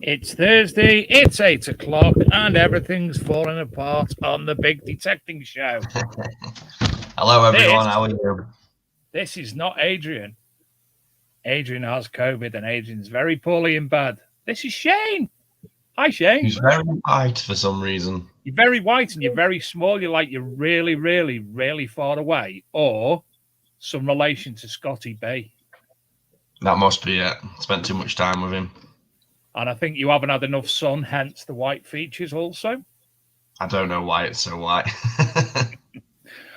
It's Thursday, it's 8 o'clock, and everything's falling apart on the Big Detecting Show. Hello, everyone. This, How are you? this is not Adrian. Adrian has COVID, and Adrian's very poorly in bed. This is Shane. Hi, Shane. He's very white for some reason. You're very white and you're very small. You're like you're really, really, really far away, or some relation to Scotty B. That must be it. Spent too much time with him. And I think you haven't had enough sun, hence the white features also. I don't know why it's so white.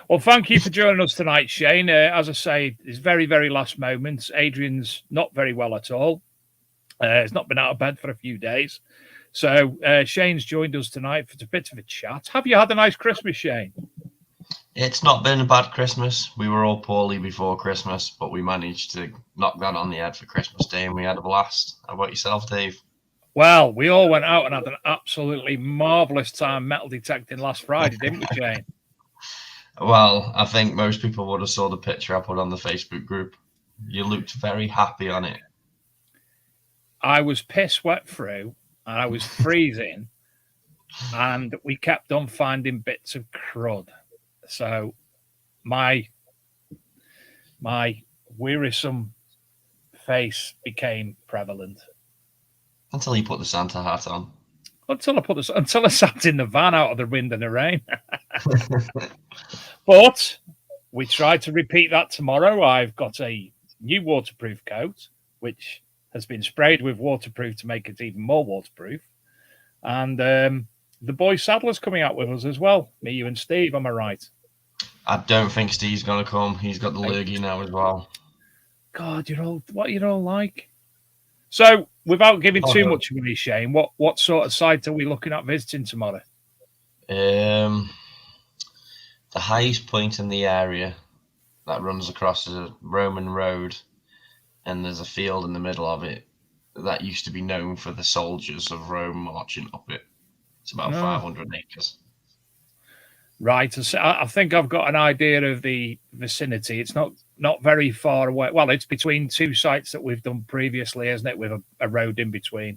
Well, thank you for joining us tonight, Shane. As I say, it's very, very last moments. Adrian's not very well at all. He's not been out of bed for a few days. So Shane's joined us tonight for a bit of a chat. Have you had a nice Christmas, Shane? It's not been a bad Christmas. We were all poorly before Christmas, but we managed to knock that on the head for Christmas Day, and we had a blast. How about yourself, Dave? Well, we all went out and had an absolutely marvellous time metal detecting last Friday, didn't we, Shane? Well, I think most people would have saw the picture I put on the Facebook group. You looked very happy on it. I was piss wet through, and I was freezing, and we kept on finding bits of crud. So my wearisome face became prevalent. Until you put the Santa hat on. Until I sat in the van out of the wind and the rain. But we tried to repeat that tomorrow. I've got a new waterproof coat, which has been sprayed with waterproof to make it even more waterproof. And the boy Sadler's coming out with us as well. Me, you, and Steve. Am I right? I don't think Steve's going to come. He's got the lurgy now as well. God, what you're all like. So, without giving too much away, Shane, what sort of site are we looking at visiting tomorrow? The highest point in the area that runs across a Roman road, and there's a field in the middle of it that used to be known for the soldiers of Rome marching up it. It's about 500 acres. Right. I think I've got an idea of the vicinity. It's not very far away. Well, it's between two sites that we've done previously, isn't it, with a road in between?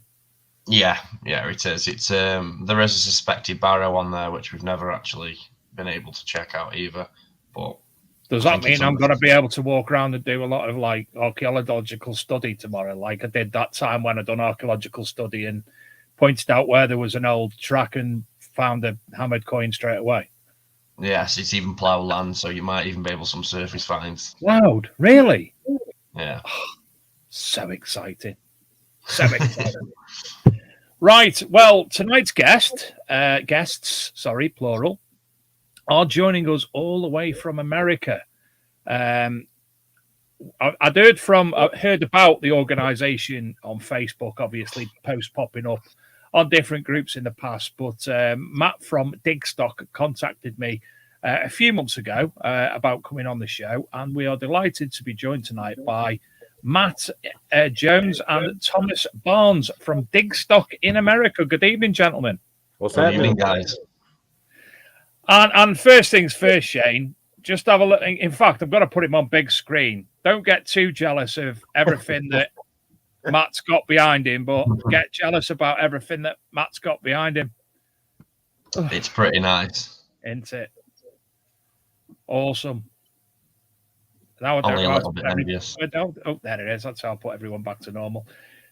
Yeah, it is. It's there is a suspected barrow on there, which we've never actually been able to check out either. But does that mean I'm going to be able to walk around and do a lot of like archaeological study tomorrow, like I did that time when I done archaeological study and pointed out where there was an old track and found a hammered coin straight away? Yes, it's even plough land, so you might even be able some surface finds. Wow, really? Yeah. Oh, so exciting. So exciting. Right, well, tonight's guests, plural, are joining us all the way from America. I'd heard about the organisation on Facebook, obviously, posts popping up on different groups in the past, but Matt from Digstock contacted me a few months ago about coming on the show, and we are delighted to be joined tonight by Matt Jones and Thomas Barnes from Digstock in America. Good evening, gentlemen. What's happening, guys? And first things first, Shane, just have a look. In fact, I've got to put him on big screen. Don't get too jealous of everything that Matt's got behind him, but get jealous about everything that Matt's got behind him. It's pretty nice. Isn't it? Awesome. Now Only a little bit envious. Oh, there it is. That's how I'll put everyone back to normal.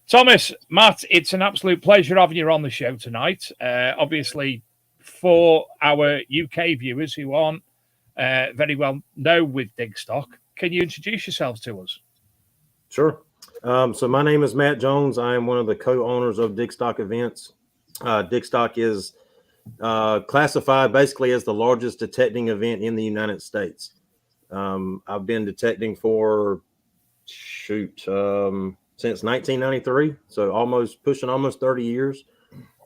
Thomas, Matt, it's an absolute pleasure having you on the show tonight. Obviously, for our UK viewers who aren't very well known with Digstock, can you introduce yourselves to us? Sure. So my name is Matt Jones. I am one of the co-owners of Digstock Events. Digstock is classified basically as the largest detecting event in the United States. I've been detecting for since 1993, so almost 30 years.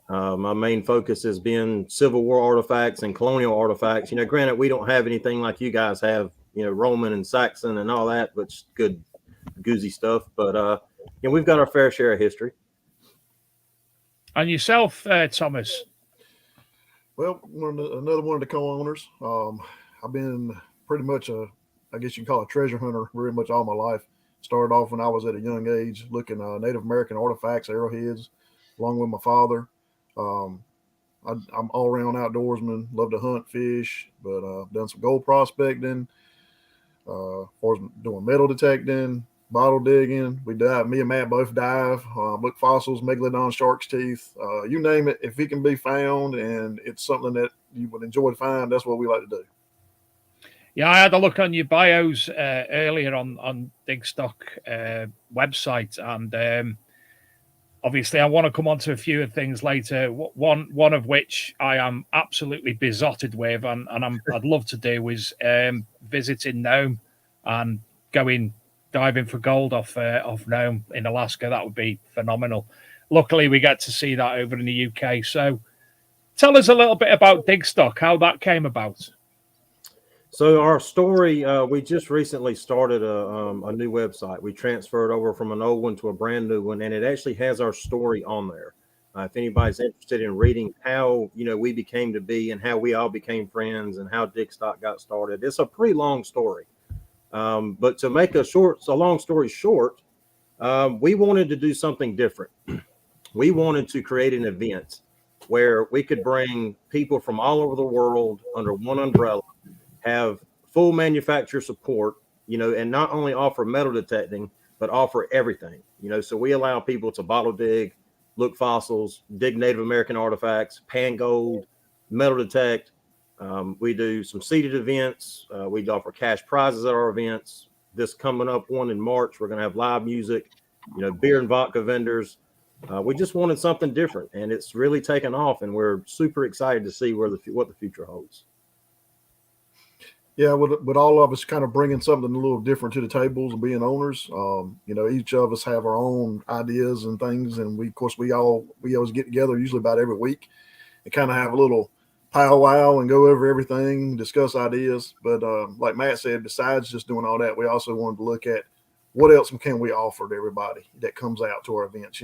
My main focus has been Civil War artifacts and colonial artifacts. Granted, we don't have anything like you guys have, Roman and Saxon and all that, which good goozy stuff, but we've got our fair share of history. And yourself, Thomas? Well, another one of the co-owners. I've been pretty much I guess you can call it a treasure hunter very much all my life. Started off when I was at a young age looking Native American artifacts, arrowheads, along with my father. I'm all around outdoorsman, love to hunt, fish, but done some gold prospecting, for doing metal detecting, bottle digging. We dive. Me and Matt both dive, look fossils, megalodon, shark's teeth, you name it. If it can be found and it's something that you would enjoy to find, that's what we like to do. Yeah, I had a look on your bios earlier on Digstock website, and obviously I want to come on to a few of things later. One of which I am absolutely besotted with, and I'd love to do is visiting Nome and going diving for gold off Nome in Alaska. That would be phenomenal. Luckily, we get to see that over in the UK. So, tell us a little bit about Digstock, how that came about. So our story, we just recently started a new website. We transferred over from an old one to a brand new one, and it actually has our story on there. If anybody's interested in reading how, we became to be and how we all became friends and how Digstock got started, it's a pretty long story. But to make a long story short, we wanted to do something different. We wanted to create an event where we could bring people from all over the world under one umbrella, have full manufacturer support, and not only offer metal detecting, but offer everything, so we allow people to bottle dig, look fossils, dig Native American artifacts, pan gold, metal detect. We do some seated events. We offer cash prizes at our events. This coming up one in March, we're going to have live music, beer and vodka vendors. We just wanted something different, and it's really taken off, and we're super excited to see what the future holds. Yeah, with all of us kind of bringing something a little different to the tables and being owners, each of us have our own ideas and things, and we always get together usually about every week and kind of have a little powwow and go over everything, discuss ideas. But like Matt said, besides just doing all that, we also wanted to look at what else can we offer to everybody that comes out to our events.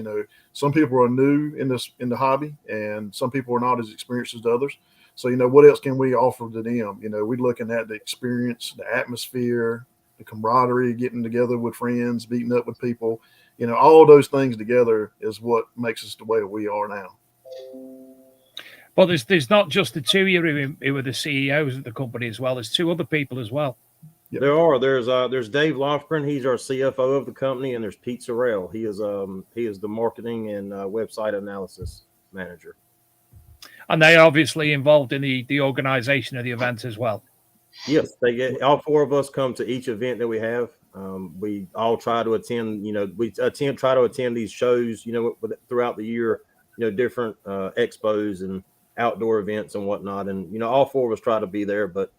Some people are new in the hobby, and some people are not as experienced as others. So, what else can we offer to them? We're looking at the experience, the atmosphere, the camaraderie, getting together with friends, meeting up with people. All those things together is what makes us the way we are now. But there's not just the two of you who are the CEOs of the company as well. There's two other people as well. Yep. There are. There's Dave Lofgren. He's our CFO of the company, and there's Pete Sorrell. He is the marketing and website analysis manager. And they are obviously involved in the organization of the event as well. Yes, all four of us come to each event that we have. We all try to attend. Try to attend these shows. Throughout the year. Different expos and outdoor events and whatnot. And all four of us try to be there, but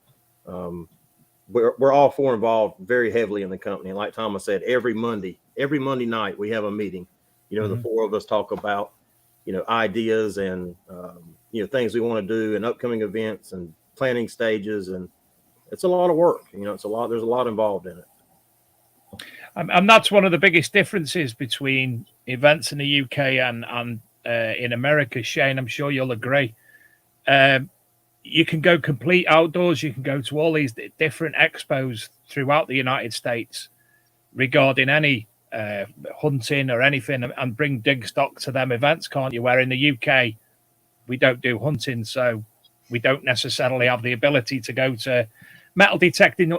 we're all four involved very heavily in the company. And like Thomas said, every Monday night we have a meeting. The four of us talk about ideas and things we want to do and upcoming events and planning stages, and it's a lot of work. There's a lot involved in it. And that's one of the biggest differences between events in the UK and in America, Shane. I'm sure you'll agree. You can go complete outdoors. You can go to all these different expos throughout the United States regarding any hunting or anything, and bring Digstock to them events, can't you? Where in the UK, we don't do hunting, so we don't necessarily have the ability to go to metal detecting,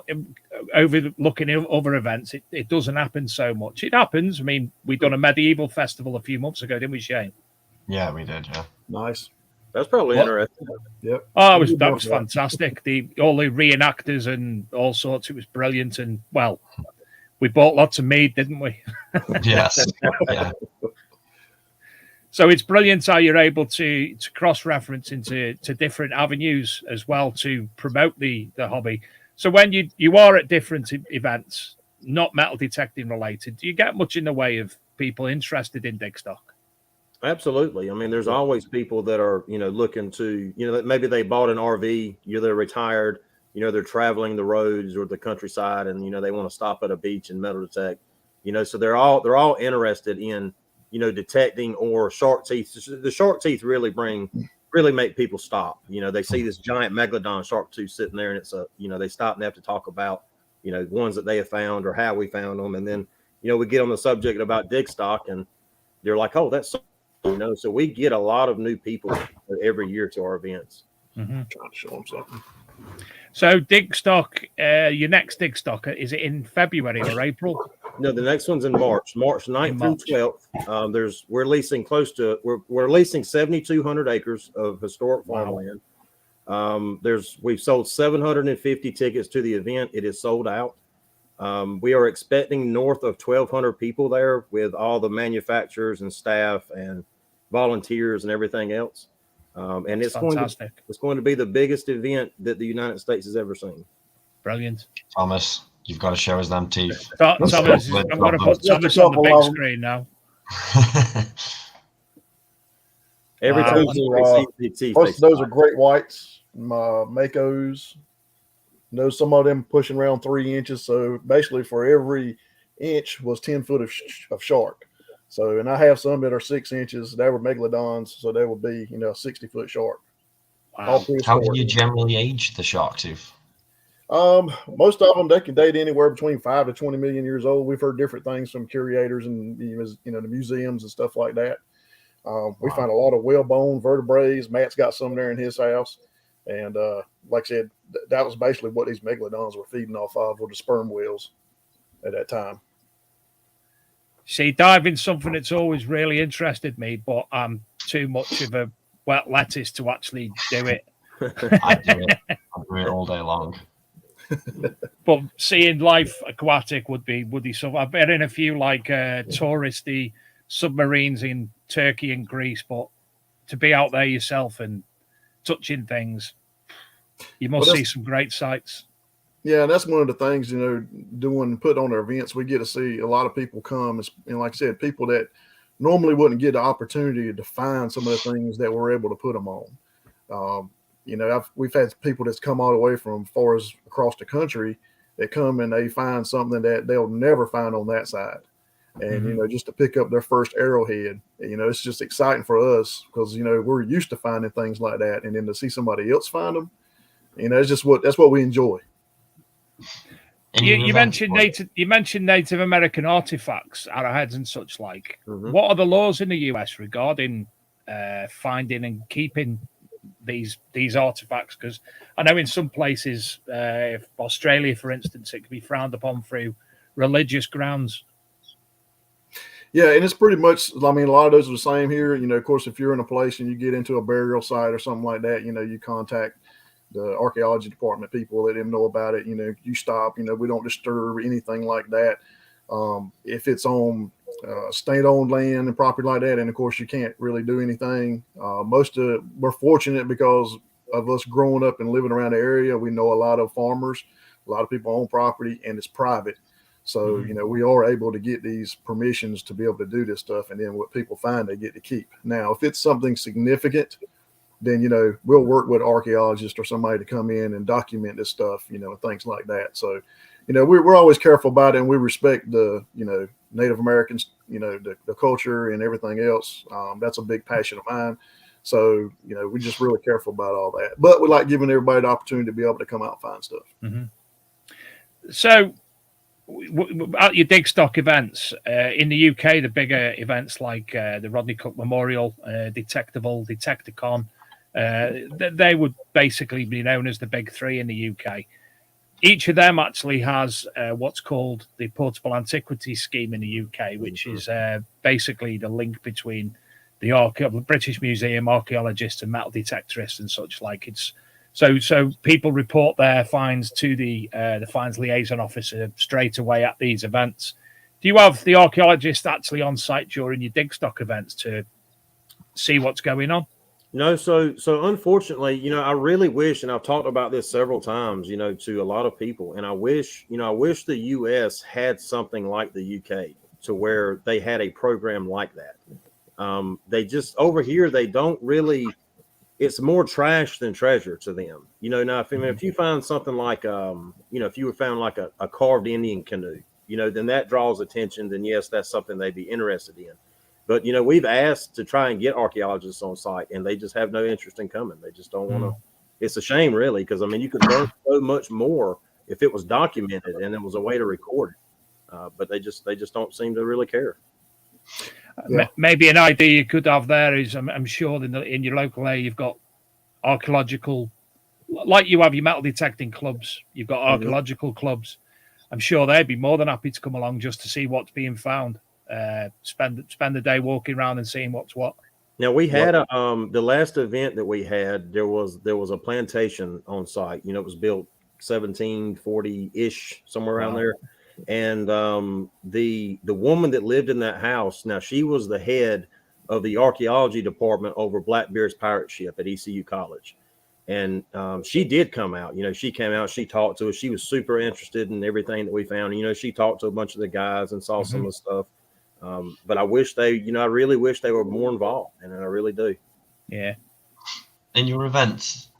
overlooking other events. It doesn't happen so much. It happens. I mean, we done a medieval festival a few months ago, didn't we, Shane? Yeah, we did. Yeah, nice. That's probably interesting. Yep. Oh, that was fantastic. All the reenactors and all sorts. It was brilliant. And well, we bought lots of mead, didn't we? Yes. Yeah. So it's brilliant how you're able to cross-reference into different avenues as well to promote the hobby. So when you are at different events, not metal detecting related, do you get much in the way of people interested in Digstock? Absolutely. I mean, there's always people that are, looking to, that maybe they bought an RV, they're retired, they're traveling the roads or the countryside, and, they want to stop at a beach and metal detect, so they're all interested in, detecting or shark teeth. The shark teeth really make people stop. They see this giant megalodon shark tooth sitting there, and it's they stop and they have to talk about, ones that they have found or how we found them. And then, we get on the subject about Digstock, and they're like, oh, that's so You know, so we get a lot of new people every year to our events. Mm-hmm. Trying to show them something. So Digstock, your next Digstock, is it in February or April? No, the next one's in March 9th March. through 12th. We're leasing we're leasing 7,200 acres of historic farmland. We've sold 750 tickets to the event. It is sold out. We are expecting north of 1,200 people there with all the manufacturers and staff and volunteers and everything else. And it's fantastic. going to be the biggest event that the United States has ever seen. Brilliant. Thomas, you've got to show us them teeth. Thomas, I'm going to put Thomas on the big screen now. Every Wow. time you see the teeth, Most of those are great whites, Makos. You know, some of them pushing around 3 inches. So basically, for every inch was 10 foot of shark. So, and I have some that are 6 inches. They were megalodons, so they would be, you know, a 60-foot shark. Wow. How do you generally age the shark tooth? Most of them, they can date anywhere between 5 to 20 million years old. We've heard different things from curators and, you know, the museums and stuff like that. We find a lot of whalebone vertebrae. Matt's got some there in his house. And like I said, that was basically what these megalodons were feeding off of, were the sperm whales at that time. See, diving's something that's always really interested me, but I'm too much of a wet lettuce to actually do it. I do it all day long. But seeing life aquatic would be something. I've been in a few like touristy submarines in Turkey and Greece, but to be out there yourself and touching things, you must see some great sights. Yeah, that's one of the things, you know, put on our events. We get to see a lot of people come, and like I said, people that normally wouldn't get the opportunity to find some of the things that we're able to put them on. You know, we've had people that's come all the way from far as across the country that come and they find something that they'll never find on that side. And, you know, just to pick up their first arrowhead, you know, it's just exciting for us because, you know, we're used to finding things like that. And then to see somebody else find them, you know, that's what we enjoy. You mentioned Native American artifacts, arrowheads and such like. Mm-hmm. What are the laws in the US regarding finding and keeping these artifacts? Because I know in some places, Australia, for instance, it can be frowned upon through religious grounds. Yeah, and it's pretty much, I mean, a lot of those are the same here. You know, of course, if you're in a place and you get into a burial site or something like that, you know, you contact the archaeology department people, let them know about it. You know, you stop, you know, we don't disturb anything like that. If it's on state-owned land and property like that, and of course you can't really do anything. We're fortunate because of us growing up and living around the area. We know a lot of farmers, a lot of people own property, and it's private. So, you know, we are able to get these permissions to be able to do this stuff. And then what people find, they get to keep. Now, if it's something significant, then, you know, we'll work with archaeologists or somebody to come in and document this stuff, you know, and things like that. So, you know, we're always careful about it, and we respect the, you know, Native Americans, you know, the culture and everything else. That's a big passion of mine. So, you know, we're just really careful about all that. But we like giving everybody the opportunity to be able to come out and find stuff. Mm-hmm. So, at your Digstock events in the UK, the bigger events like the Rodney Cook Memorial, Detectable, Detecticon, they would basically be known as the big three in the UK. Each of them actually has what's called the Portable Antiquities Scheme in the UK, which is basically the link between the British Museum, archaeologists and metal detectorists and such like. It's So people report their finds to the finds liaison officer straight away at these events. Do you have the archaeologist actually on site during your Digstock events to see what's going on? No, so unfortunately, you know, I really wish, and I've talked about this several times, you know, to a lot of people, and I wish the US had something like the UK to where they had a program like that. They just over here, they don't really. It's more trash than treasure to them, you know. Now, if you find something like, you know, if you would found like a carved Indian canoe, you know, then that draws attention. Then yes, that's something they'd be interested in. But you know, we've asked to try and get archaeologists on site, and they just have no interest in coming. They just don't want to. It's a shame, really, because I mean, you could learn so much more if it was documented and there was a way to record it. But they just don't seem to really care. Yeah. Maybe an idea you could have there is, I'm sure in your local area you've got archaeological, like you have your metal detecting clubs. You've got archaeological clubs. I'm sure they'd be more than happy to come along just to see what's being found. Spend the day walking around and seeing what's what. Now we had the last event that we had. There was a plantation on site. You know, it was built 1740-ish, somewhere around there. And the woman that lived in that house, now she was the head of the archaeology department over Blackbeard's pirate ship at ECU College. And she did come out. You know, she came out, she talked to us. She was super interested in everything that we found. You know, she talked to a bunch of the guys and saw some of the stuff. But I wish I really wish they were more involved, and I really do. Yeah. In your events,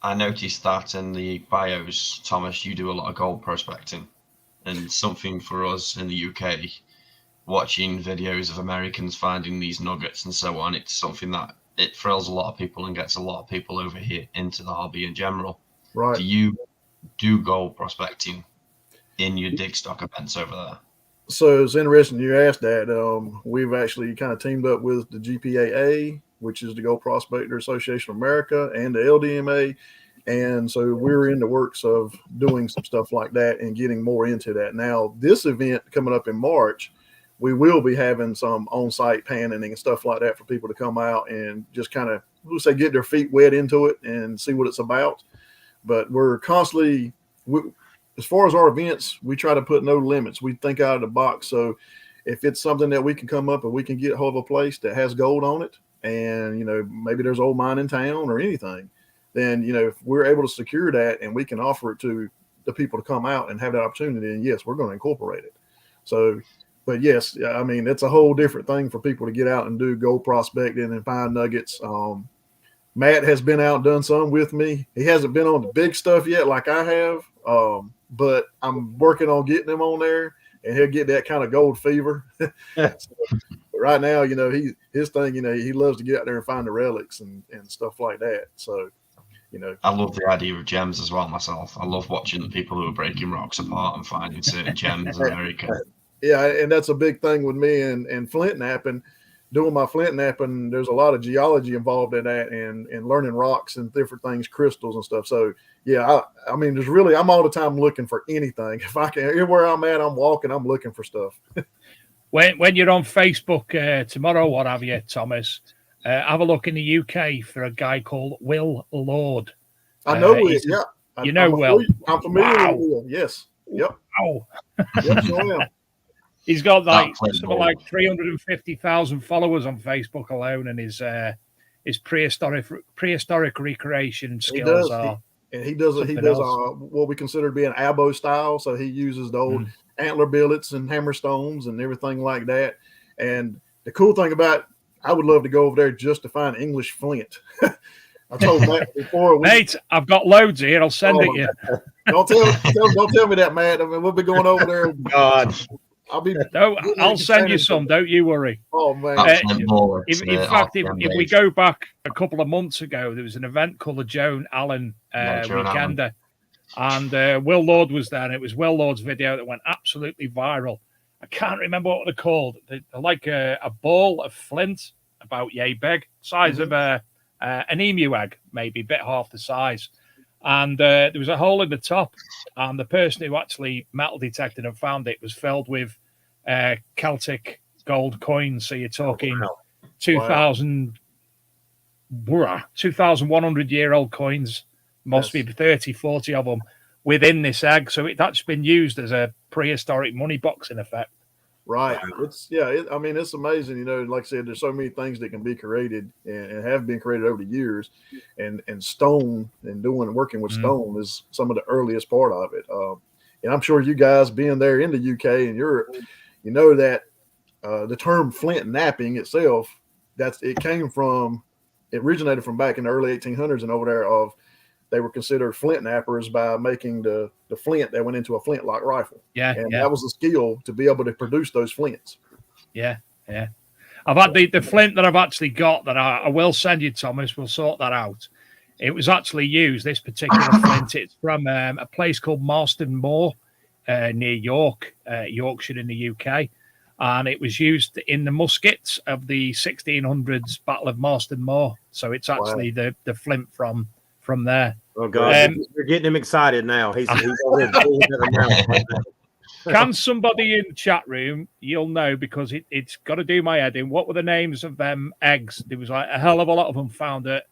I noticed that in the bios, Thomas, you do a lot of gold prospecting. And something for us in the UK, watching videos of Americans finding these nuggets and so on, it's something that it thrills a lot of people and gets a lot of people over here into the hobby in general. Right. Do you do gold prospecting in your Digstock events over there? So it's interesting you asked that. We've actually kind of teamed up with the GPAA, which is the Gold Prospector Association of America, and the LDMA. And so we're in the works of doing some stuff like that and getting more into that. Now, this event coming up in March, we will be having some on-site panning and stuff like that for people to come out and just kind of, let's say, get their feet wet into it and see what it's about. But we're constantly, as far as our events, we try to put no limits. We think out of the box. So if it's something that we can come up and we can get hold of a place that has gold on it, and, you know, maybe there's old mine in town or anything, then, you know, if we're able to secure that and we can offer it to the people to come out and have that opportunity, and yes, we're going to incorporate it. So, but yes, I mean, it's a whole different thing for people to get out and do gold prospecting and find nuggets. Matt has been out and done some with me. He hasn't been on the big stuff yet like I have, but I'm working on getting him on there, and he'll get that kind of gold fever. So, but right now, you know, his thing, you know, he loves to get out there and find the relics and stuff like that. So, you know, I love the idea of gems as well myself. I love watching the people who are breaking rocks apart and finding certain gems in America. Yeah, and that's a big thing with me and flint napping. Doing my flint napping, there's a lot of geology involved in that, and learning rocks and different things, crystals and stuff. So yeah, I mean, there's really, I'm all the time looking for anything. If I can, everywhere I'm at, I'm walking, I'm looking for stuff. When you're on Facebook tomorrow, what have you, Thomas? Have a look in the UK for a guy called Will Lord. I know Will. Yeah, Will. I'm familiar with Will. Yes. Yep. Wow. Yep. So am. He's got something like 350,000 followers on Facebook alone, and his prehistoric recreation skills are. He does what we consider to be an abo style. So he uses the old antler billets and hammerstones and everything like that. And the cool thing about, I would love to go over there just to find English flint. I told Matt before. Mate, I've got loads here. I'll send it you. Don't tell me that, Matt. I mean, we'll be going over there. God. I'll send you some. Don't you worry. Oh man! In fact, if we go back a couple of months ago, there was an event called the Joan Allen Weekender, and Will Lord was there, and it was Will Lord's video that went absolutely viral. I can't remember what they're called. They're like a ball of flint, about yay big, size of an emu egg, maybe a bit half the size. And there was a hole in the top, and the person who actually metal detected and found it was filled with Celtic gold coins. So you're talking 2,100-year-old coins, must be 30, 40 of them within this egg. So that's been used as a prehistoric money box in effect. Right. I mean, it's amazing. You know, like I said, there's so many things that can be created and have been created over the years, and stone and working with stone is some of the earliest part of it. And I'm sure you guys being there in the UK and Europe, you know that the term flint napping itself, it originated from back in the early 1800s and over there they were considered flint nappers by making the flint that went into a flintlock rifle. That was a skill to be able to produce those flints. Yeah. I've had the flint that I've actually got that I will send you, Thomas. We'll sort that out. It was actually used, this particular flint. It's from a place called Marston Moor near York, Yorkshire in the UK. and it was used in the muskets of the 1600s Battle of Marston Moor. So it's actually the flint from there. Oh God, you're getting him excited now. He's already pulling at the mouth. Can somebody in the chat room, you'll know because it's got to do my head in. What were the names of them eggs? There was like a hell of a lot of them found at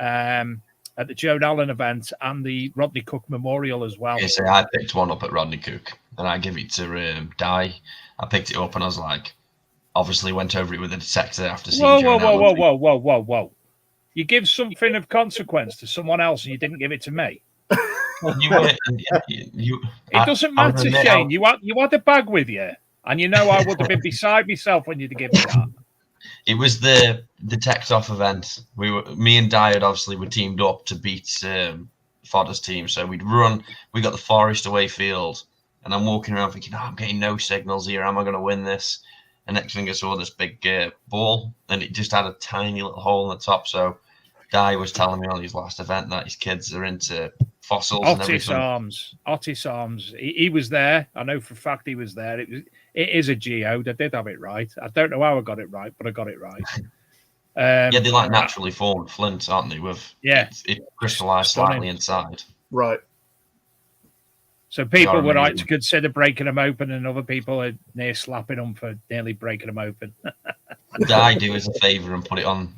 the Joan Allen event and the Rodney Cook Memorial as well. Yeah, so I picked one up at Rodney Cook and I gave it to Di. I picked it up and I was like, obviously went over it with a detector after seeing Joan Allen. Whoa. You give something of consequence to someone else and you didn't give it to me. It doesn't matter, Shane. You had a bag with you, and you know I would have been beside myself when you'd give me that. It was the Text Off event. Me and Di were teamed up to beat Fodder's team. So we got the farthest away field, and I'm walking around thinking, I'm getting no signals here. Am I going to win this? And next thing I saw this big ball, and it just had a tiny little hole in the top. So Di was telling me on his last event that his kids are into fossils and everything. Otis Arms. He was there. I know for a fact he was there. It is a geode. I did have it right. I don't know how I got it right, but I got it right. Yeah, they're like naturally formed flint, aren't they? It crystallized slightly inside. Right. So people would like to consider breaking them open, and other people are near slapping them for nearly breaking them open. Di, do us a favour and put it on.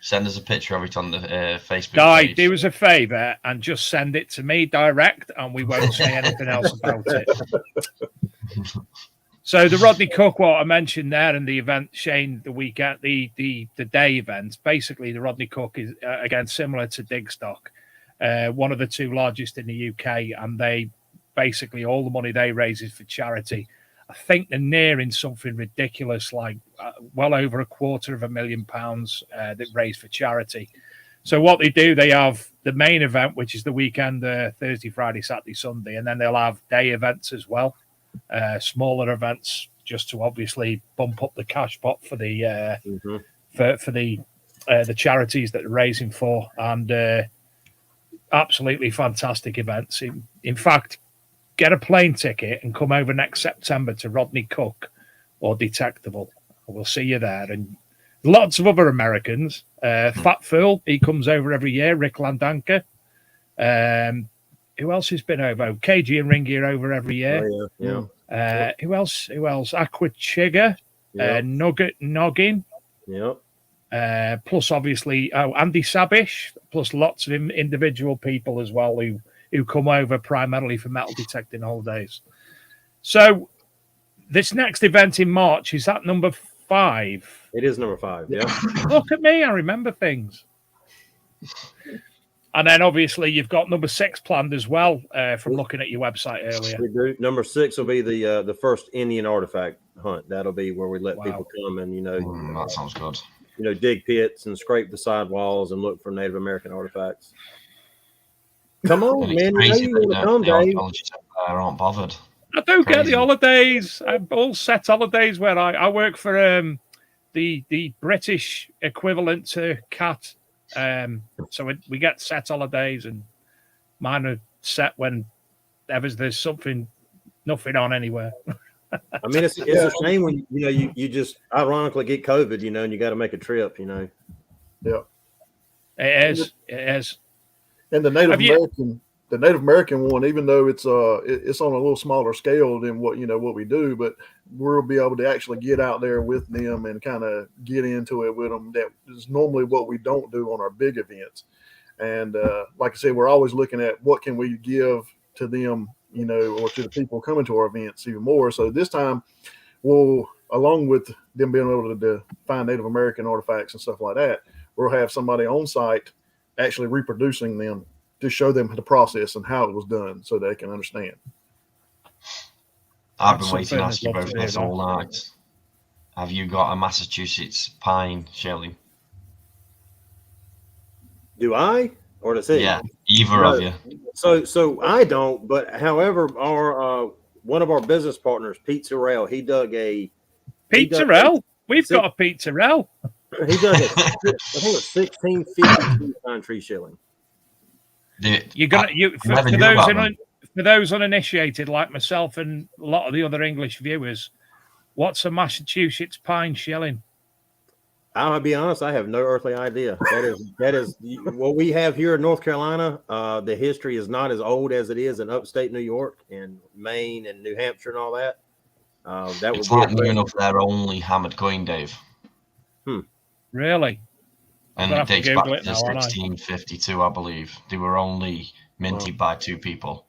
Send us a picture of it on the Facebook page. Do us a favour and just send it to me direct, and we won't say anything else about it. So the Rodney Cook, what I mentioned there, and the event, Shane, the weekend, the day event. Basically, the Rodney Cook is again similar to Digstock, one of the two largest in the UK, and they basically all the money they raise is for charity. I think they're nearing something ridiculous, like well over £250,000 that raised for charity. So what they do, they have the main event, which is the weekend, Thursday, Friday, Saturday, Sunday, and then they'll have day events as well, smaller events, just to obviously bump up the cash pot for the for the charities that they're raising for, and absolutely fantastic events. In fact, get a plane ticket and come over next September to Rodney Cook or Detectable. We'll see you there. And lots of other Americans. Fat Phil, he comes over every year. Rick Landanka. Who else has been over? KG and Ringy are over every year. Oh, yeah. Who else? Aqua Chigga. Nugget Noggin. Yep. Plus, obviously, Andy Sabish. Plus lots of individual people as well who come over primarily for metal detecting holidays. So this next event in March, is that number 5? It is number 5, yeah. Look at me, I remember things. And then obviously you've got number 6 planned as well from looking at your website earlier. We do. Number 6 will be the first Indian artifact hunt. That'll be where we let people come and, that sounds good. Dig pits and scrape the sidewalls and look for Native American artifacts. Come on, man. You want to come, Dave. Aren't bothered. I don't get the holidays. I'm all set holidays where I work for the British equivalent to CAT. So we get set holidays, and mine are set when there's nothing on anywhere. I mean, it's a shame when you just ironically get COVID, and you got to make a trip, Yeah, it is. And the Native American one, even though it's on a little smaller scale than what we do, but we'll be able to actually get out there with them and kind of get into it with them. That is normally what we don't do on our big events. And like I said, we're always looking at what can we give to them, or to the people coming to our events even more. So this time, we'll, along with them being able to find Native American artifacts and stuff like that, we'll have somebody on site actually reproducing them to show them the process and how it was done so they can understand. I've been waiting to ask you both this all night. Have you got a Massachusetts pine, Shelley? Do I? Or does he? Yeah, either of you. So I don't, but however, our one of our business partners, Pete Sorrell, he dug a Pizzarell? We've got a Pizzarell. He dug I think it's 1650 pine tree shilling. For those uninitiated like myself and a lot of the other English viewers, What's a Massachusetts pine shilling? I'll be honest, I have no earthly idea. That is what we have here in North Carolina. The history is not as old as it is in upstate New York and Maine and New Hampshire and all that. That It's would like be near enough their only hammered coin, Dave. Really? And gonna it have to dates back Google it to now, aren't I? 1652, I believe. They were only minted by 2 people.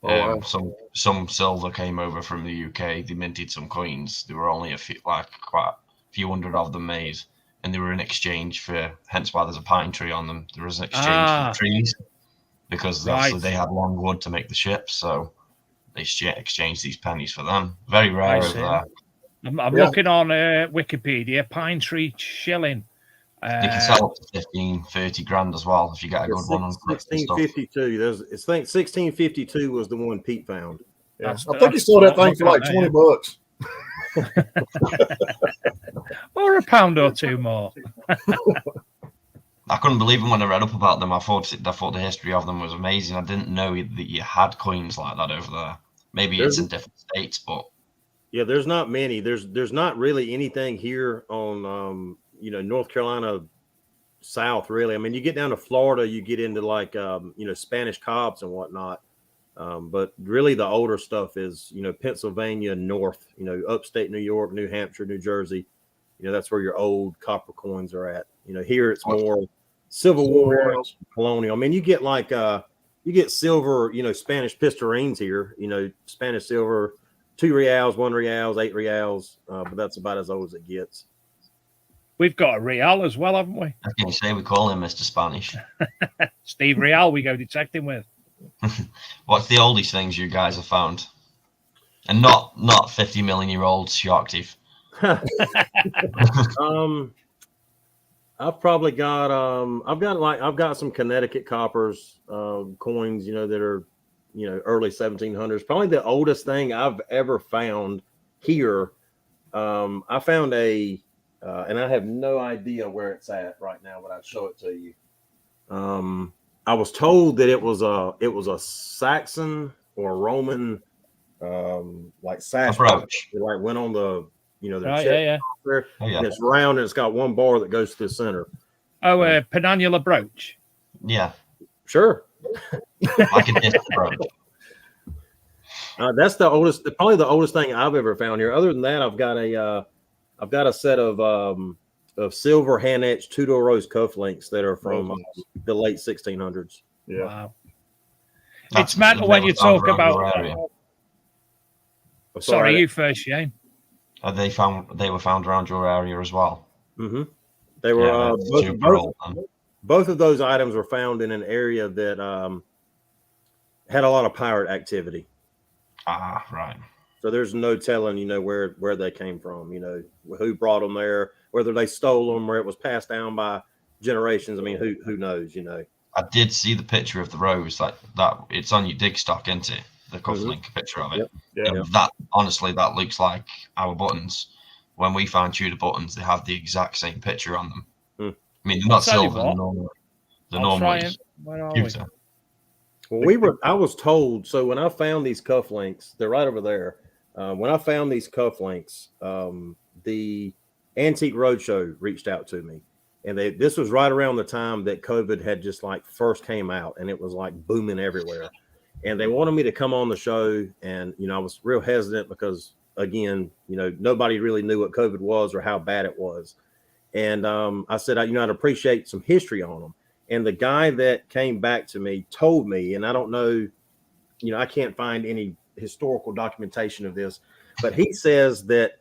Oh, wow. Some silver came over from the UK. They minted some coins. There were only quite a few hundred of them made, and they were in exchange for. Hence why there's a pine tree on them. There was an exchange for trees because obviously they had long wood to make the ships, so they exchanged these pennies for them. Very rare over there. I'm looking on Wikipedia. Pine tree shilling. You can sell up to 15, 30 grand as well if you get a good one on 1652. I think 1652 was the one Pete found. Yeah. I think he sold that thing for like $20. Or a pound or two more. I couldn't believe them when I read up about them. I thought the history of them was amazing. I didn't know that you had coins like that over there. Maybe it's in different states, but yeah, there's not many. There's not really anything here on North Carolina South, really. I mean, you get down to Florida, you get into like Spanish cobs and whatnot. But really the older stuff is, Pennsylvania north, upstate New York, New Hampshire, New Jersey. That's where your old copper coins are at. Here it's more Civil War, colonial. I mean, you get like you get silver, Spanish pistarines here, Spanish silver, 2 reals, 1 reals, 8 reals, but that's about as old as it gets. We've got a Real as well, haven't we? I was going to say we call him Mr. Spanish. Steve Real, we go detecting with. What's the oldest things you guys have found? And not 50 million year old shark teeth. I've probably got I've got some Connecticut coppers coins, that are early 1700s. Probably the oldest thing I've ever found here. I found and I have no idea where it's at right now, but I'd show it to you. I was told that it was a Saxon or Roman like sash brooch. It like went on the Yeah. And it's round and it's got one bar that goes to the center. Oh, a penannular brooch. Yeah, sure. like a disc brooch. That's probably the oldest thing I've ever found here. Other than that, I've got a set of silver hand etched two-door rose cufflinks that are from the late 1600s. Yeah. Wow. It's mental when you talk about. Sorry, you first, Shane. They were found around your area as well. Mm-hmm. They were both of those items were found in an area that had a lot of pirate activity. Ah, right. So there's no telling, where they came from, who brought them there, whether they stole them or it was passed down by generations. I mean, who knows, I did see the picture of the rose that it's on your Digstock, isn't it? The cufflink picture of it. Yep. Yeah. And that honestly, that looks like our buttons. When we found Tudor buttons, they have the exact same picture on them. I mean, they're not silver. They're normally pewter. Well, I was told. So when I found these cufflinks, they're right over there. When I found these cufflinks, the Antique Roadshow reached out to me, and this was right around the time that COVID had just like first came out, and it was like booming everywhere. And they wanted me to come on the show, and I was real hesitant because, again, nobody really knew what COVID was or how bad it was. And I said, I'd appreciate some history on them. And the guy that came back to me told me, and I don't know, I can't find any historical documentation of this, but he says that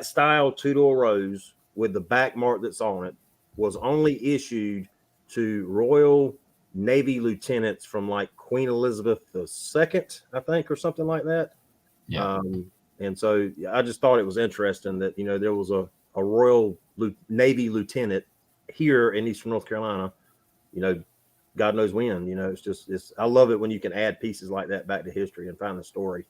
style two-door rose with the back mark that's on it was only issued to Royal Navy lieutenants from like Queen Elizabeth II, I think, or something like that. Yeah. And so I just thought it was interesting that, there was a Royal Navy lieutenant here in Eastern North Carolina, God knows when, it's I love it when you can add pieces like that back to history and find the story.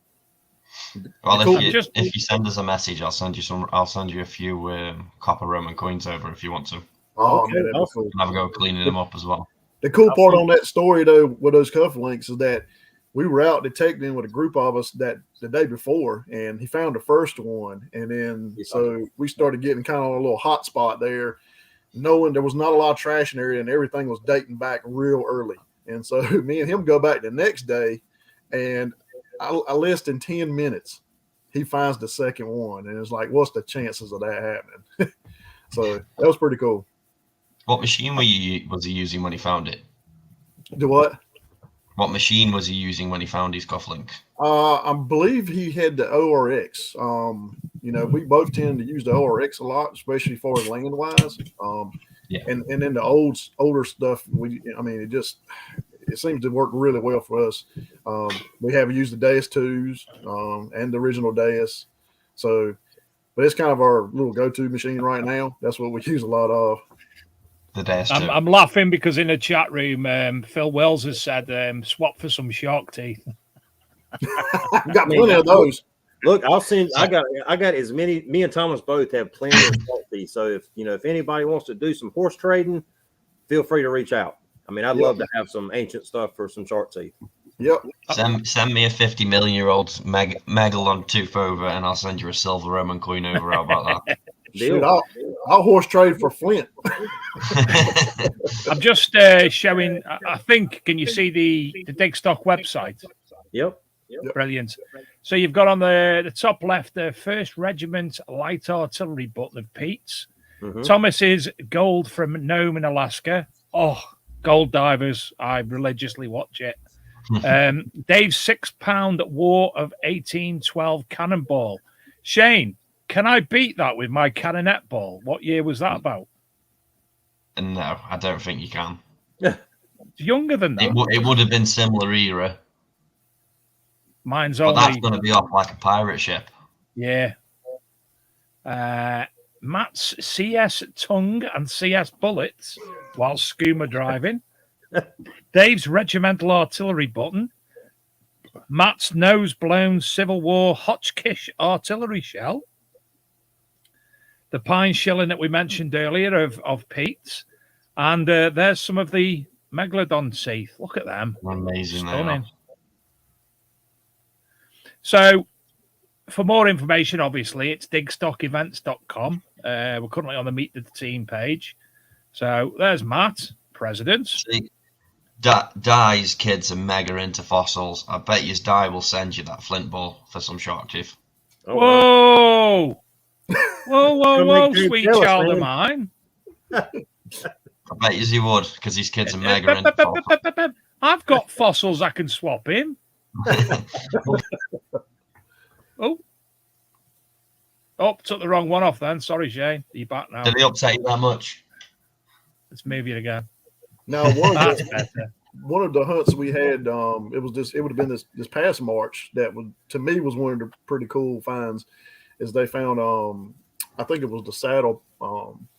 Well, if you send us a message, I'll send you a few copper Roman coins over if you want to. Oh, Okay, man, awesome. Have a go cleaning them up as well. The cool part on that story, though, with those cufflinks is that we were out detecting with a group of us that the day before, and he found the first one. And then so we started getting kind of a little hot spot there, knowing there was not a lot of trash in the area and everything was dating back real early. And so me and him go back the next day, and I list in 10 minutes, he finds the second one. And it's like, what's the chances of that happening? So that was pretty cool. What machine was he using when he found it? Do what? What machine was he using when he found his cufflink? I believe he had the ORX. We both tend to use the ORX a lot, especially as far as land wise. Yeah. And then the older stuff, it seems to work really well for us. We have used the Deus 2s and the original Deus. So, but it's kind of our little go-to machine right now. That's what we use a lot of. The Deus 2. I'm laughing because in the chat room, Phil Wells has said swap for some shark teeth. We got plenty of those. Look, I'll send. I got as many. Me and Thomas both have plenty of shark teeth. So if anybody wants to do some horse trading, feel free to reach out. I mean, I'd love to have some ancient stuff for some shark teeth. Yep. Send me a 50 million-year-old Megalon tooth over, and I'll send you a silver Roman coin over. How about that? Shit, I'll horse trade for Flint. I'm just showing. I think. Can you see the Digstock website? Yep. Brilliant. So you've got on the top left the 1st Regiment Light Artillery button of Pete's. Mm-hmm. Thomas's Gold from Nome in Alaska. Oh, Gold Divers. I religiously watch it. Dave's £6 War of 1812 cannonball. Shane, can I beat that with my canonet ball? What year was that about? No, I don't think you can. It's younger than that. It would have been similar era. Mine's but only. That's going to be off like a pirate ship. Yeah. Matt's CS tongue and CS bullets while scuba driving. Dave's regimental artillery button. Matt's nose blown Civil War Hotchkiss artillery shell. The pine shilling that we mentioned earlier of Pete's. And there's some of the Megalodon teeth. Look at them. Amazing. Stunning. So, for more information, obviously, it's digstockevents.com. We're currently on the Meet the Team page. So, there's Matt, president. See, Di's kids are mega into fossils. I bet you Di will send you that flint ball for some shark teeth. Oh, whoa, sweet child of mine. I bet you he would, because his kids are mega into fossils. I've got fossils I can swap in. Took the wrong one off then. Sorry, Shane. Are you back now? Did he upset you that much? Let's move you again. Now, one of the hunts we had, it would have been this past March that to me was one of the pretty cool finds. Is they found I think it was the saddle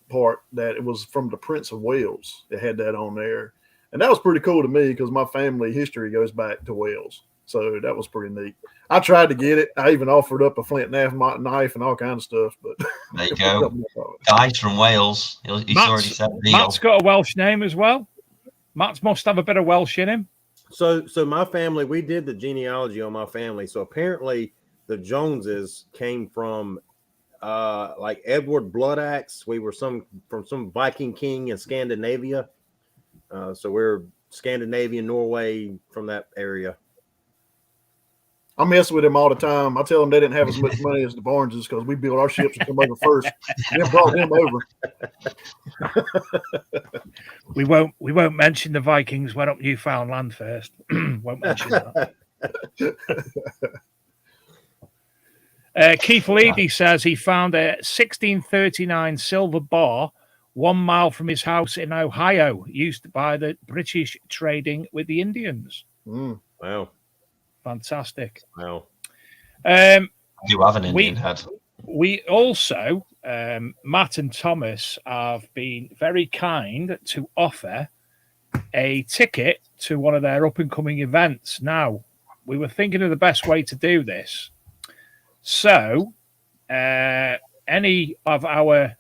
part that it was from the Prince of Wales. It had that on there, and that was pretty cool to me because my family history goes back to Wales. So that was pretty neat. I tried to get it. I even offered up a flint knife and all kinds of stuff. But there you go. Guys from Wales. He's already said the deal. Matt's got a Welsh name as well. Matt must have a bit of Welsh in him. So my family, we did the genealogy on my family. So apparently the Joneses came from like Edward Bloodaxe. We were from some Viking king in Scandinavia. So we're Scandinavian, Norway, from that area. I mess with them all the time. I tell them they didn't have as much money as the Barneses because we built our ships and come over first, then brought them over. We won't mention the Vikings went up Newfoundland first. Won't mention that. Keith Leedy says he found a 1639 silver bar 1 mile from his house in Ohio, used by the British trading with the Indians. Wow. Fantastic. Wow. You have an Indian head. We also, Matt and Thomas, have been very kind to offer a ticket to one of their up-and-coming events. Now, we were thinking of the best way to do this. So, any of our...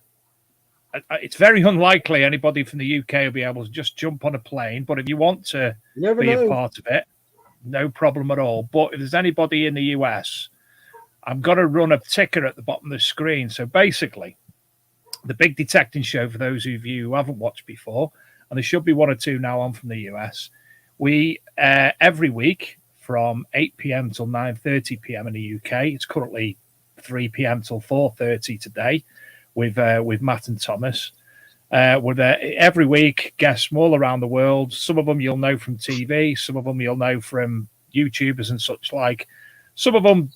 It's very unlikely anybody from the UK will be able to just jump on a plane, but if you want to be a part of it, no problem at all. But if there's anybody in the US, I'm going to run a ticker at the bottom of the screen. So basically, the Big Detecting Show, for those of you who haven't watched before, and there should be one or two now on from the US, we every week from 8 p.m. till 9:30 p.m. in the UK. It's currently 3 p.m. till 4:30 today with Matt and Thomas. With every week, guests from all around the world. Some of them you'll know from TV, some of them you'll know from YouTubers and such like. Some of them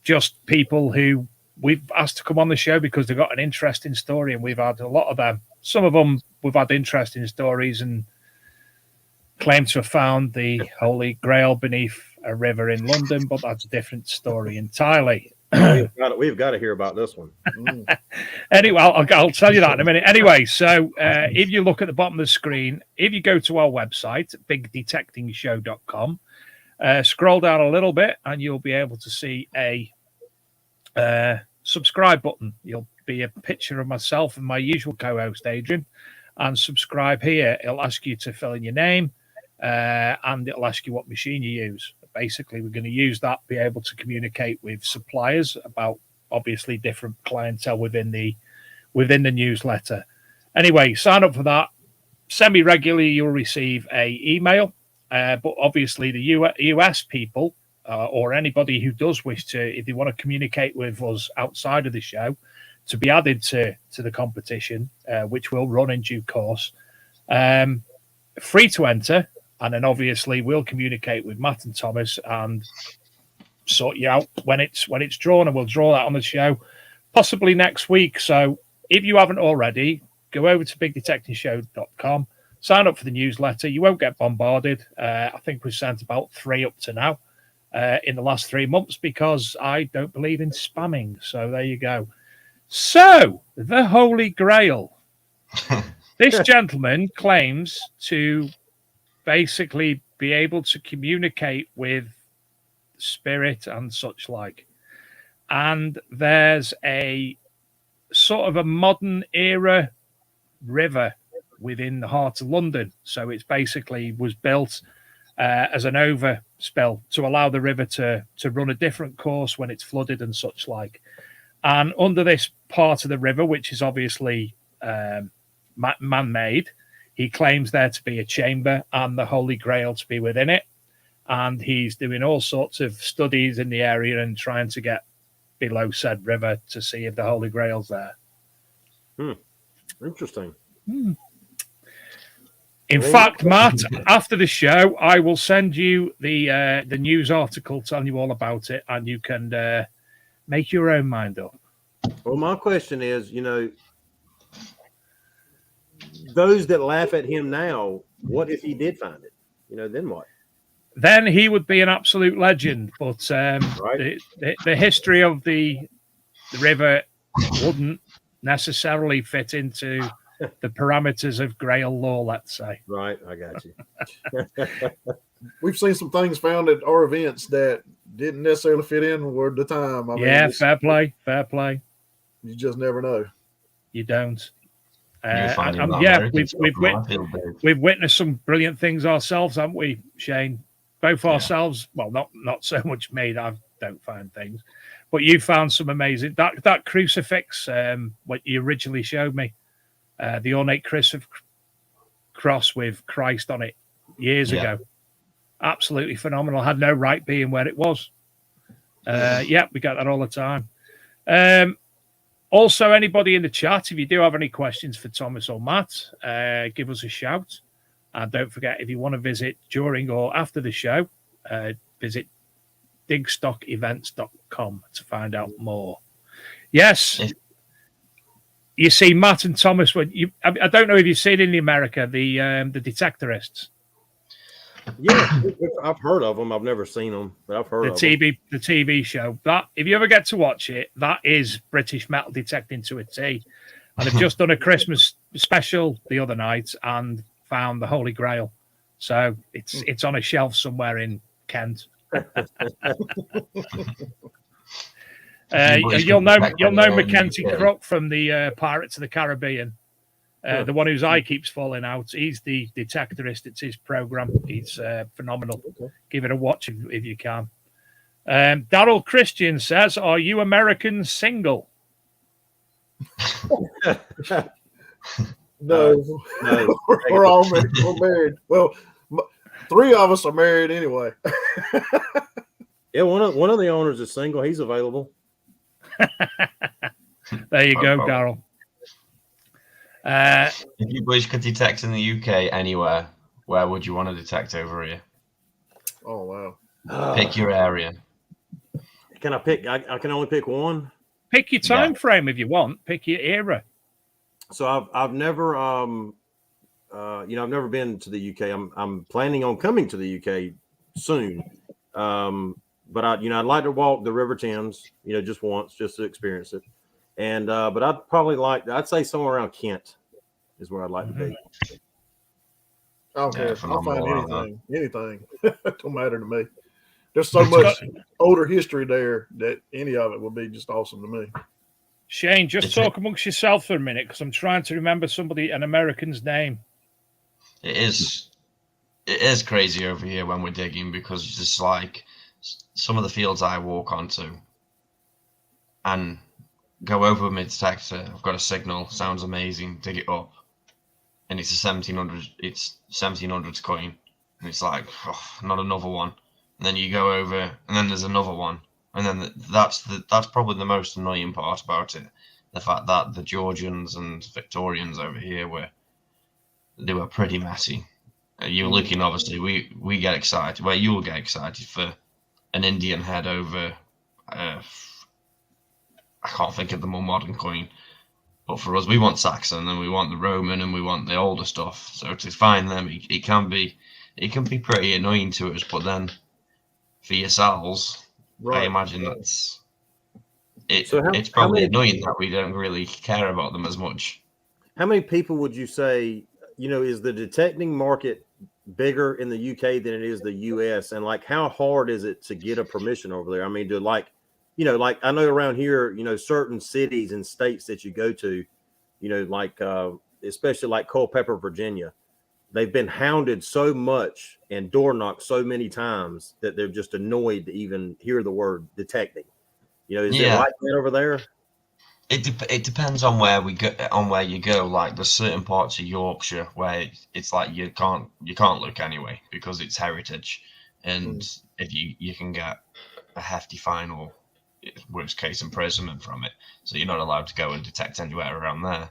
just people who we've asked to come on the show because they've got an interesting story, and we've had a lot of them. Some of them we've had interesting stories and claim to have found the Holy Grail beneath a river in London, but that's a different story entirely. We've got to hear about this one. Anyway, I'll tell you that in a minute. Anyway, so if you look at the bottom of the screen, if you go to our website, bigdetectingshow.com, scroll down a little bit and you'll be able to see a subscribe button. You'll be a picture of myself and my usual co-host, Adrian, and subscribe here. It'll ask you to fill in your name and it'll ask you what machine you use. Basically, we're going to use that, be able to communicate with suppliers about obviously different clientele within the newsletter. Anyway, sign up for that. Semi-regularly, you'll receive a email. But obviously, the US people or anybody who does wish to, if they want to communicate with us outside of the show, to be added to the competition, which will run in due course, free to enter. And then obviously we'll communicate with Matt and Thomas and sort you out when it's drawn, and we'll draw that on the show possibly next week. So if you haven't already, go over to bigdetectingshow.com, sign up for the newsletter. You won't get bombarded. I think we've sent about 3 up to now in the last 3 months because I don't believe in spamming. So there you go. So the Holy Grail. This gentleman claims to basically be able to communicate with spirit and such like. And there's a sort of a modern era river within the heart of London. So it's basically was built as an overspill to allow the river to run a different course when it's flooded and such like. And under this part of the river, which is obviously man-made, he claims there to be a chamber and the Holy Grail to be within it. And he's doing all sorts of studies in the area and trying to get below said river to see if the Holy Grail's there. Interesting. In fact, Matt, after the show, I will send you the news article telling you all about it, and you can make your own mind up. Well, my question is, those that laugh at him now, what if he did find it? Then what? Then he would be an absolute legend. But Right. the history of the river wouldn't necessarily fit into the parameters of Grail law, let's say. Right, I got you. We've seen some things found at our events that didn't necessarily fit in with the time. I mean, Fair play. You just never know. You don't. We've witnessed some brilliant things ourselves, haven't we, Shane? Both ourselves. Well, not so much me. I don't find things, but you found some amazing. That crucifix, what you originally showed me, the ornate cross with Christ on it years ago. Absolutely phenomenal. Had no right being where it was. We get that all the time. Also, anybody in the chat, if you do have any questions for Thomas or Matt, give us a shout. And don't forget, if you want to visit during or after the show, visit digstockevents.com to find out more. Yes. You see Matt and Thomas, I don't know if you've seen in America, the detectorists. Yeah, I've heard of them. I've never seen them, but I've heard of them. The TV show. That, if you ever get to watch it, that is British metal detecting to a T. And they've just done a Christmas special the other night and found the Holy Grail. So it's on a shelf somewhere in Kent. You'll know Mackenzie Crook from the Pirates of the Caribbean. The one whose eye keeps falling out, he's the detectorist. It's his program. He's phenomenal. Okay. Give it a watch if you can. Daryl Christian says, "Are you Americans single?" No, No. we're all married. We're married. Well, 3 of us are married anyway. Yeah, one of the owners is single. He's available. There you go, problem. Daryl. If you boys could detect in the UK anywhere, where would you want to detect over here? Oh wow! Pick your area. Can I pick? I can only pick one. Pick your time frame if you want. Pick your era. So I've never I've never been to the UK. I'm planning on coming to the UK soon. But I'd like to walk the River Thames, just once, just to experience it. And but I'd say somewhere around Kent is where I'd like to be. I don't care. I'll phenomenal, find anything. Don't matter to me. There's so much older history there that any of it would be just awesome to me. Shane, just talk amongst yourself for a minute because I'm trying to remember an American's name. It is crazy over here when we're digging because it's just like some of the fields I walk onto and go over with my detector. I've got a signal, sounds amazing, dig it up, and it's a 1700. It's 1700s coin, and it's like not another one. And then you go over, and then there's another one, and then that's probably the most annoying part about it, the fact that the Georgians and Victorians over here were pretty messy. You're looking, obviously, we get excited. Well, you'll get excited for an Indian head over. I can't think of the more modern coin, but for us, we want Saxon and we want the Roman and we want the older stuff. So to find them, it can be pretty annoying to us. But then for yourselves, right. I imagine it's probably annoying that we don't really care about them as much. How many people would you say? Is the detecting market bigger in the UK than it is the US? And how hard is it to get a permission over there? I mean, I know around here, certain cities and states that you go to, especially like Culpeper, Virginia, they've been hounded so much and door knocked so many times that they're just annoyed to even hear the word detecting. Is it like that over there? It depends on where you go. Like there's certain parts of Yorkshire where it's like you can't look anyway because it's heritage, and if you can get a hefty fine or worst case imprisonment from it, so you're not allowed to go and detect anywhere around there.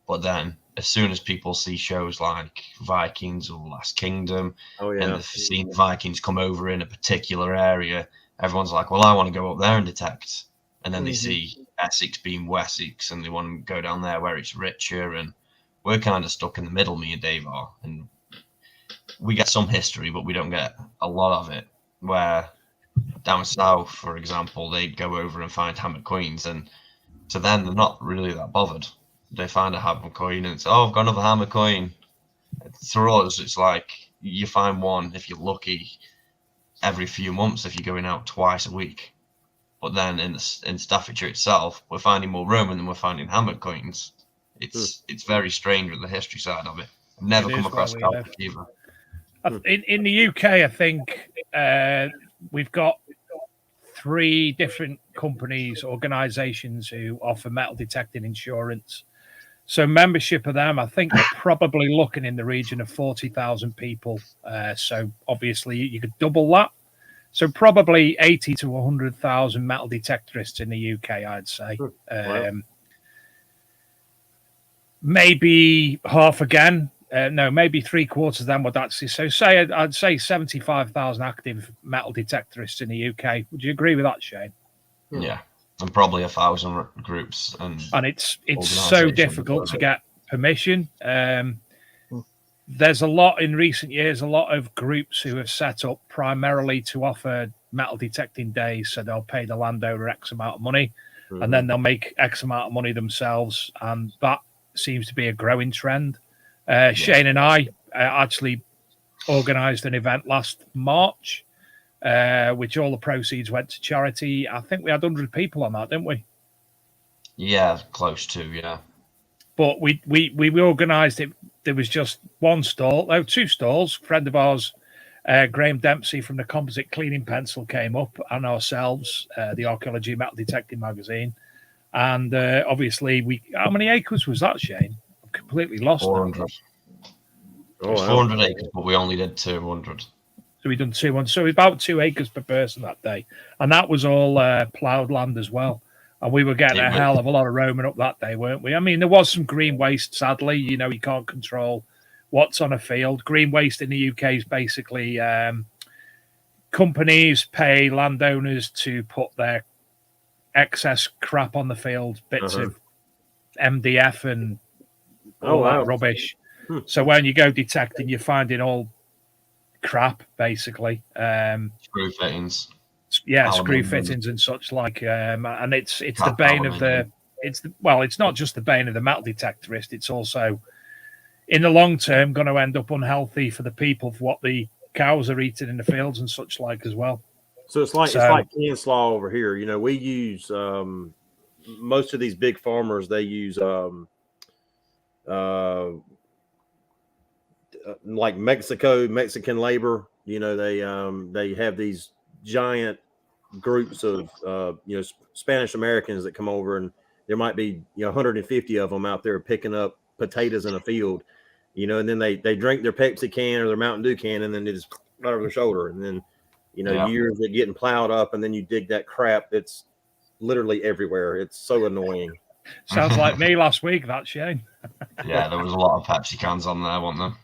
But then as soon as people see shows like Vikings or Last Kingdom, and they've seen the Vikings come over in a particular area, everyone's like, well, I want to go up there and detect. And then they see Essex being Wessex and they want to go down there where it's richer. And we're kind of stuck in the middle, me and Dave are. And we get some history, but we don't get a lot of it. Where down south, for example, they go over and find hammered coins. And to them, they're not really that bothered. They find a hammered coin and it's, I've got another hammered coin. For us, it's like you find one, if you're lucky, every few months if you're going out twice a week. But then in Staffordshire itself, we're finding more Roman than we're finding hammered coins. It's very strange with the history side of it. I've never come across Celtic either. In the UK, I think we've got 3 different companies, organisations who offer metal detecting insurance. So membership of them, I think they're probably looking in the region of 40,000 people. So obviously you could double that. So probably 80 to 100,000 metal detectorists in the UK, I'd say. Wow. Maybe half again. Maybe 3/4 of them would actually. So I'd say 75,000 active metal detectorists in the UK. Would you agree with that, Shane? Yeah, and probably 1,000 groups. And it's so difficult to get permission. There's a lot in recent years, a lot of groups who have set up primarily to offer metal detecting days. So they'll pay the landowner X amount of money and then they'll make X amount of money themselves. And that seems to be a growing trend. Shane and I actually organised an event last March, which all the proceeds went to charity. I think we had 100 people on that, didn't we? Yeah, close to, yeah. but we organised it. There was just one stall, two stalls. A friend of ours, Graham Dempsey from the Composite Cleaning Pencil, came up, and ourselves, the Archaeology Metal Detecting magazine. And obviously, how many acres was that, Shane? I'm completely lost. 400. It was 400 acres, but we only did 200. So we done 200. So about 2 acres per person that day, and that was all ploughed land as well. And we were getting a hell of a lot of roaming up that day, weren't we? I mean, there was some green waste. Sadly, you can't control what's on a field. Green waste in the UK is basically companies pay landowners to put their excess crap on the field, bits of MDF and all that rubbish. So when you go detecting, you're finding all crap, basically. Screw fittings. Yeah, screw fittings and such like. And it's the bane of the... It's not just the bane of the metal detectorist. It's also, in the long term, going to end up unhealthy for the people for what the cows are eating in the fields and such like as well. So it's like can slaw over here. We use most of these big farmers. They use like Mexican labor. They have these giant groups of Spanish Americans that come over, and there might be 150 of them out there picking up potatoes in a field, and then they drink their Pepsi can or their Mountain Dew can, and then they just right over their shoulder, and then years of getting plowed up, and then you dig that crap. It's literally everywhere. It's so annoying. Sounds like me last week, that, Shane. Yeah, there was a lot of Pepsi cans on there, wasn't there?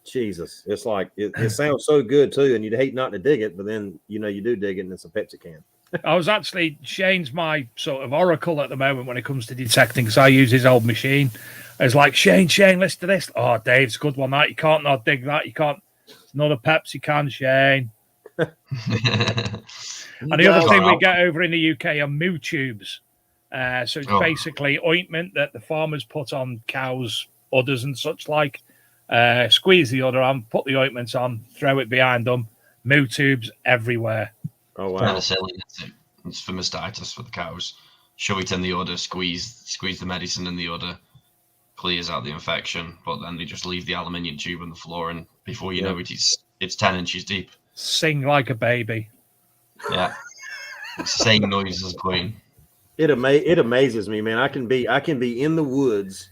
Jesus, it's like it sounds so good too, and you'd hate not to dig it, but then you do dig it, and it's a Pepsi can. I was actually, Shane's my sort of oracle at the moment when it comes to detecting, because I use his old machine. It's like, Shane, listen to this. Oh, Dave, it's a good one. That you can't not dig that. You can't. It's another Pepsi can, Shane. And the other thing we get over in the UK are moo tubes. So it's basically ointment that the farmers put on cows' udders and such like. Squeeze the udder on, put the ointments on, throw it behind them. Moo tubes everywhere. Oh wow! Penicillin, it's for mastitis for the cows. Shove it in the udder, squeeze the medicine in the udder, clears out the infection. But then they just leave the aluminium tube on the floor, and before you know it, it's 10 inches deep. Sing like a baby. Yeah, same noise as Queen. It amazes me, man. I can be in the woods,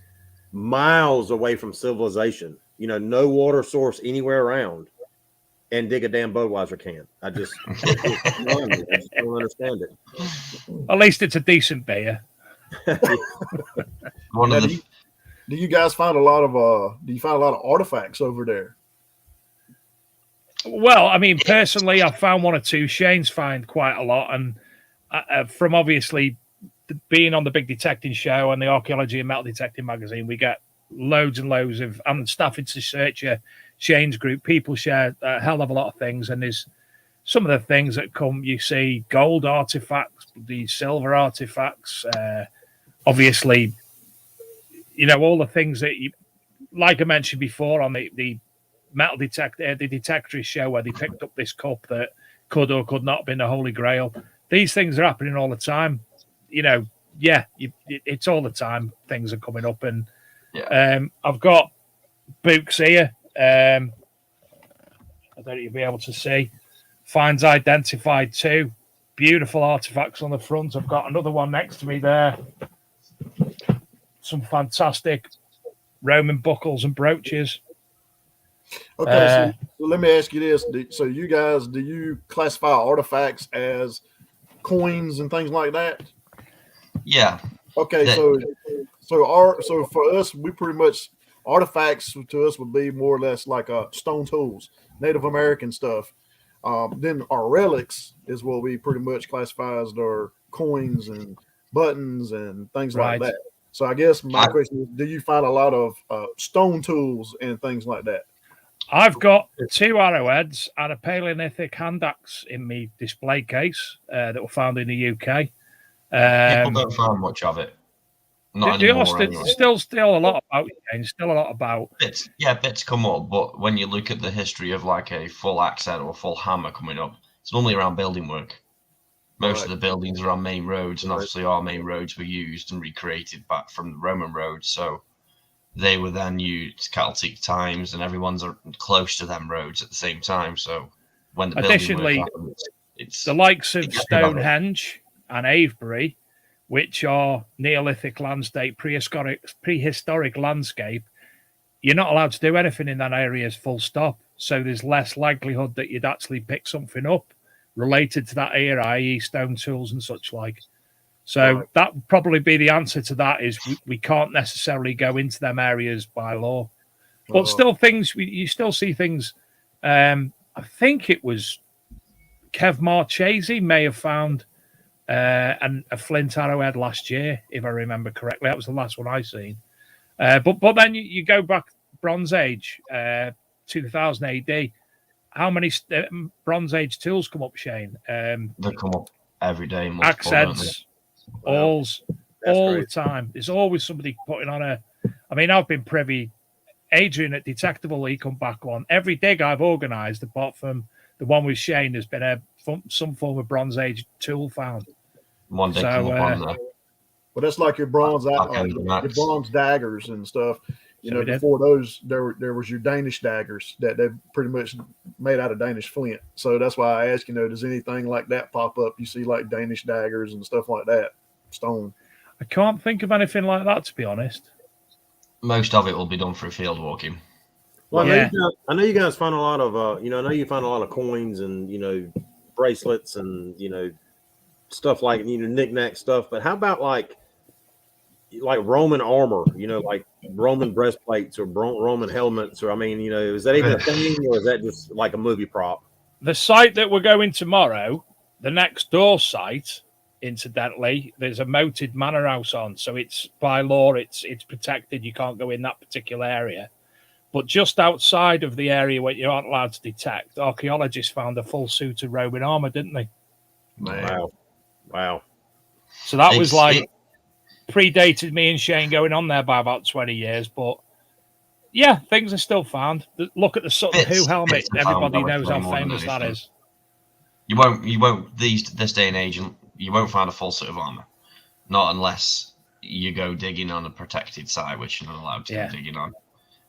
miles away from civilization. No water source anywhere around, and dig a damn Budweiser can. I just don't understand it. At least it's a decent beer. Do you guys find a lot of artifacts over there? Well, I mean, personally, I've found one or two. Shane's found quite a lot, and from obviously being on the Big Detecting Show and the Archaeology and Metal Detecting magazine, we get loads and loads of, and Staffordshire Searcher, Shane's group, people share a hell of a lot of things, and there's some of the things that come, you see gold artifacts, the silver artifacts, obviously, all the things that you, like I mentioned before on the metal detector, the detectorist show where they picked up this cup that could or could not have been the Holy Grail. These things are happening all the time. It's all the time. Things are coming up, and I've got books here. I don't know if you'll be able to see. Finds identified 2 beautiful artifacts on the front. I've got another one next to me there. Some fantastic Roman buckles and brooches. Okay, so let me ask you this. So you guys, do you classify artifacts as coins and things like that? Yeah. Okay, so for us, we pretty much, artifacts to us would be more or less like stone tools, Native American stuff. Then our relics is what we pretty much classify as our coins and buttons and things like that. So I guess my question is, do you find a lot of stone tools and things like that? I've got 2 arrowheads and a Paleolithic hand axe in my display case that were found in the UK. People don't find much of it. Not anymore. Anyway. Still a lot about it, and still a lot about bits. Yeah, bits come up, but when you look at the history of like a full axe head or a full hammer coming up, it's normally around building work. Most of the buildings are on main roads, and obviously our main roads were used and recreated back from the Roman roads. So they were then used Celtic times, and everyone's close to them roads at the same time. So when the building work happens, it's the likes of Stonehenge and Avebury, which are Neolithic landscape, prehistoric landscape. You're not allowed to do anything in that area, full stop. So there's less likelihood that you'd actually pick something up related to that era, i.e. stone tools and such like. So that would probably be the answer to that, is we can't necessarily go into them areas by law. But still you still see things. I think it was Kev Marchese may have found and a flint arrowhead last year, if I remember correctly. That was the last one I seen. But then you go back Bronze Age, 2000 AD. How many Bronze Age tools come up, Shane? They come up every day. Accents, awls, all the time. There's always somebody putting on I mean, I've been privy. Adrian at Detectable, he come back on. Every dig I've organised, apart from the one with Shane, there's been some form of Bronze Age tool found. One dig come up on there. Well, that's like your bronze daggers and stuff. Before those, there was your Danish daggers that they pretty much made out of Danish flint. So that's why I ask, does anything like that pop up? You see like Danish daggers and stuff like that, stone. I can't think of anything like that, to be honest. Most of it will be done through field walking. Well, I know you guys find a lot of, I know you find a lot of coins and, bracelets and, stuff like, knick-knack stuff. But how about like Roman armor, like Roman breastplates or Roman helmets, or is that even a thing, or is that just like a movie prop? The site that we're going tomorrow, the next door site, incidentally, there's a moated manor house on, so it's by law, it's protected. You can't go in that particular area. But just outside of the area where you aren't allowed to detect, archaeologists found a full suit of Roman armor, didn't they? Wow. So that was like predated me and Shane going on there by about 20 years, but yeah, things are still found. Look at the Sutton Hoo helmet. Everybody knows how famous that is. You won't this day and age, you won't find a full suit of armor, not unless you go digging on a protected site, which you're not allowed to go digging on.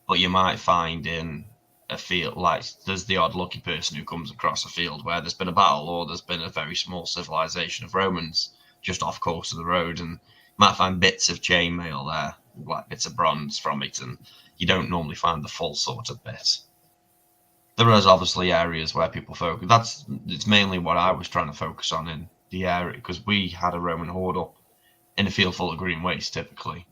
But you might find in a field, like there's the odd lucky person who comes across a field where there's been a battle, or there's been a very small civilization of Romans just off course of the road, and might find bits of chainmail there, like bits of bronze from it, and you don't normally find the full sort of bit. There is obviously areas where people focus. It's mainly what I was trying to focus on in the area, because we had a Roman hoard up in a field full of green waste typically,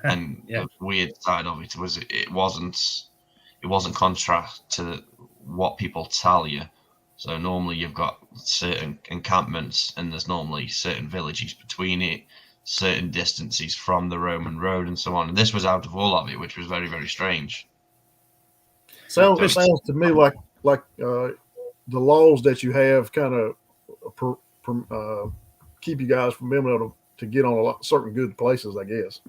and the weird side of it was it wasn't contrast to what people tell you. So normally you've got certain encampments, and there's normally certain villages between it, certain distances from the Roman road, and so on. And this was out of all of it, which was very, very strange. Sounds to me like the laws that you have kind of keep you guys from being able to get on certain good places, I guess.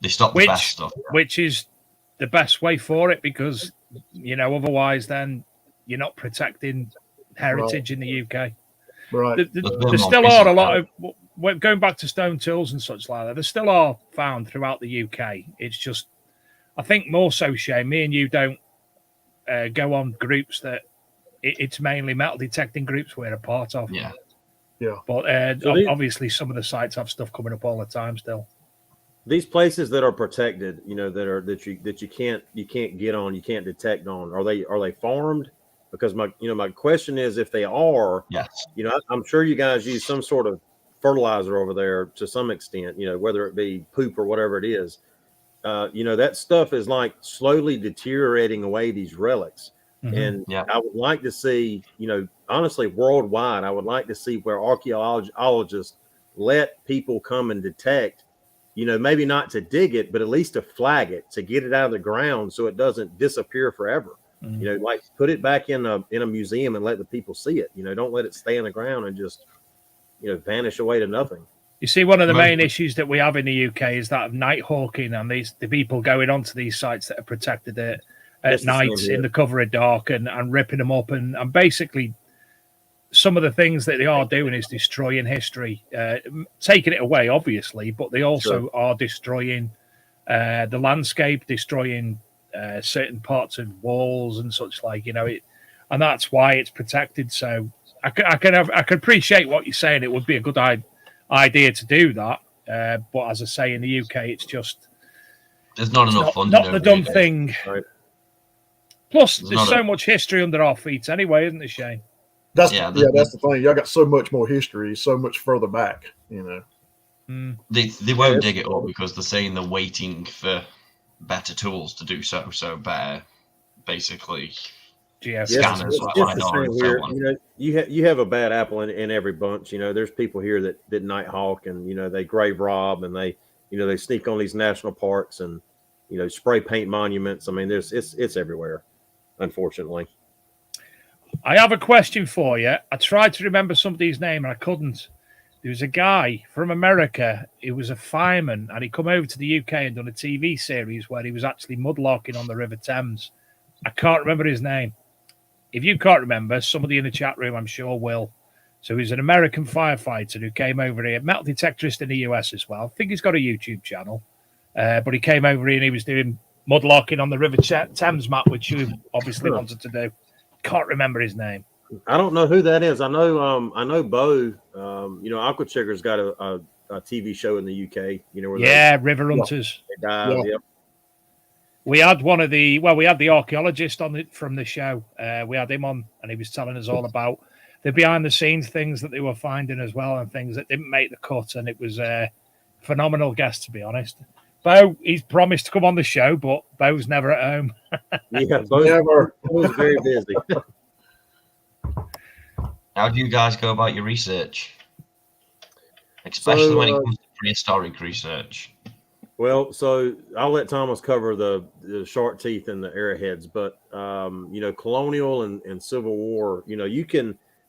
They stop the best stuff. Which is the best way for it, because, otherwise then you're not protecting heritage in the UK. Right. There still are a lot of, going back to stone tools and such like that, there still are found throughout the UK. It's just, I think more so, Shane, me and you don't go on groups that it's mainly metal detecting groups we're a part of. Yeah. But obviously some of the sites have stuff coming up all the time still. These places that are protected, that you can't get on, you can't detect on, are they farmed? Because my question is, if they are, yes, I'm sure you guys use some sort of fertilizer over there to some extent, whether it be poop or whatever it is. That stuff is like slowly deteriorating away these relics. Mm-hmm. And I would like to see, honestly, worldwide, I would like to see where archaeologists let people come and detect, maybe not to dig it, but at least to flag it, to get it out of the ground so it doesn't disappear forever. Mm-hmm. Like put it back in a museum and let the people see it. Don't let it stay in the ground and just, vanish away to nothing. You see, one of the main issues that we have in the UK is that of night hawking, and the people going onto these sites that are protected at night in the cover of dark and ripping them up. And basically, some of the things that they are doing is destroying history, taking it away, obviously, but they also are destroying the landscape, destroying certain parts of walls and such like. And that's why it's protected. So I can appreciate what you're saying. It would be a good idea to do that. But as I say, in the UK, it's just there's not enough funding. Not the done thing. Right. Plus, there's so much history under our feet anyway, isn't there, Shane? That's the thing. Y'all got so much more history, so much further back. They won't dig it up because they're saying they're waiting for better tools to do so. So better, basically. Scanners, you have a bad apple in every bunch. There's people here that night hawk and they grave rob and they they sneak on these national parks and spray paint monuments. I mean, it's everywhere, unfortunately. I have a question for you. I tried to remember somebody's name and I couldn't. There was a guy from America. He was a fireman and he come over to the UK and done a TV series where he was actually mudlarking on the River Thames. I can't remember his name. If you can't remember, somebody in the chat room, I'm sure, will. So he's an American firefighter who came over here, metal detectorist in the US as well. I think he's got a YouTube channel. But he came over here and he was doing mudlarking on the River Thames map, which you obviously wanted to do. Can't remember his name. I don't know who that is. I know Bo. Aqua Chicker's got a TV show in the UK. Where River Hunters. They dive, Yep. We had we had the archaeologist from the show. We had him on, and he was telling us all about the behind the scenes things that they were finding as well, and things that didn't make the cut. And it was a phenomenal guest, to be honest. Bo, he's promised to come on the show, but Bo's never at home. Bo's very busy. How do you guys go about your research, especially when it comes to prehistoric research? Well, so I'll let Thomas cover the shark teeth and the arrowheads, but colonial and Civil War,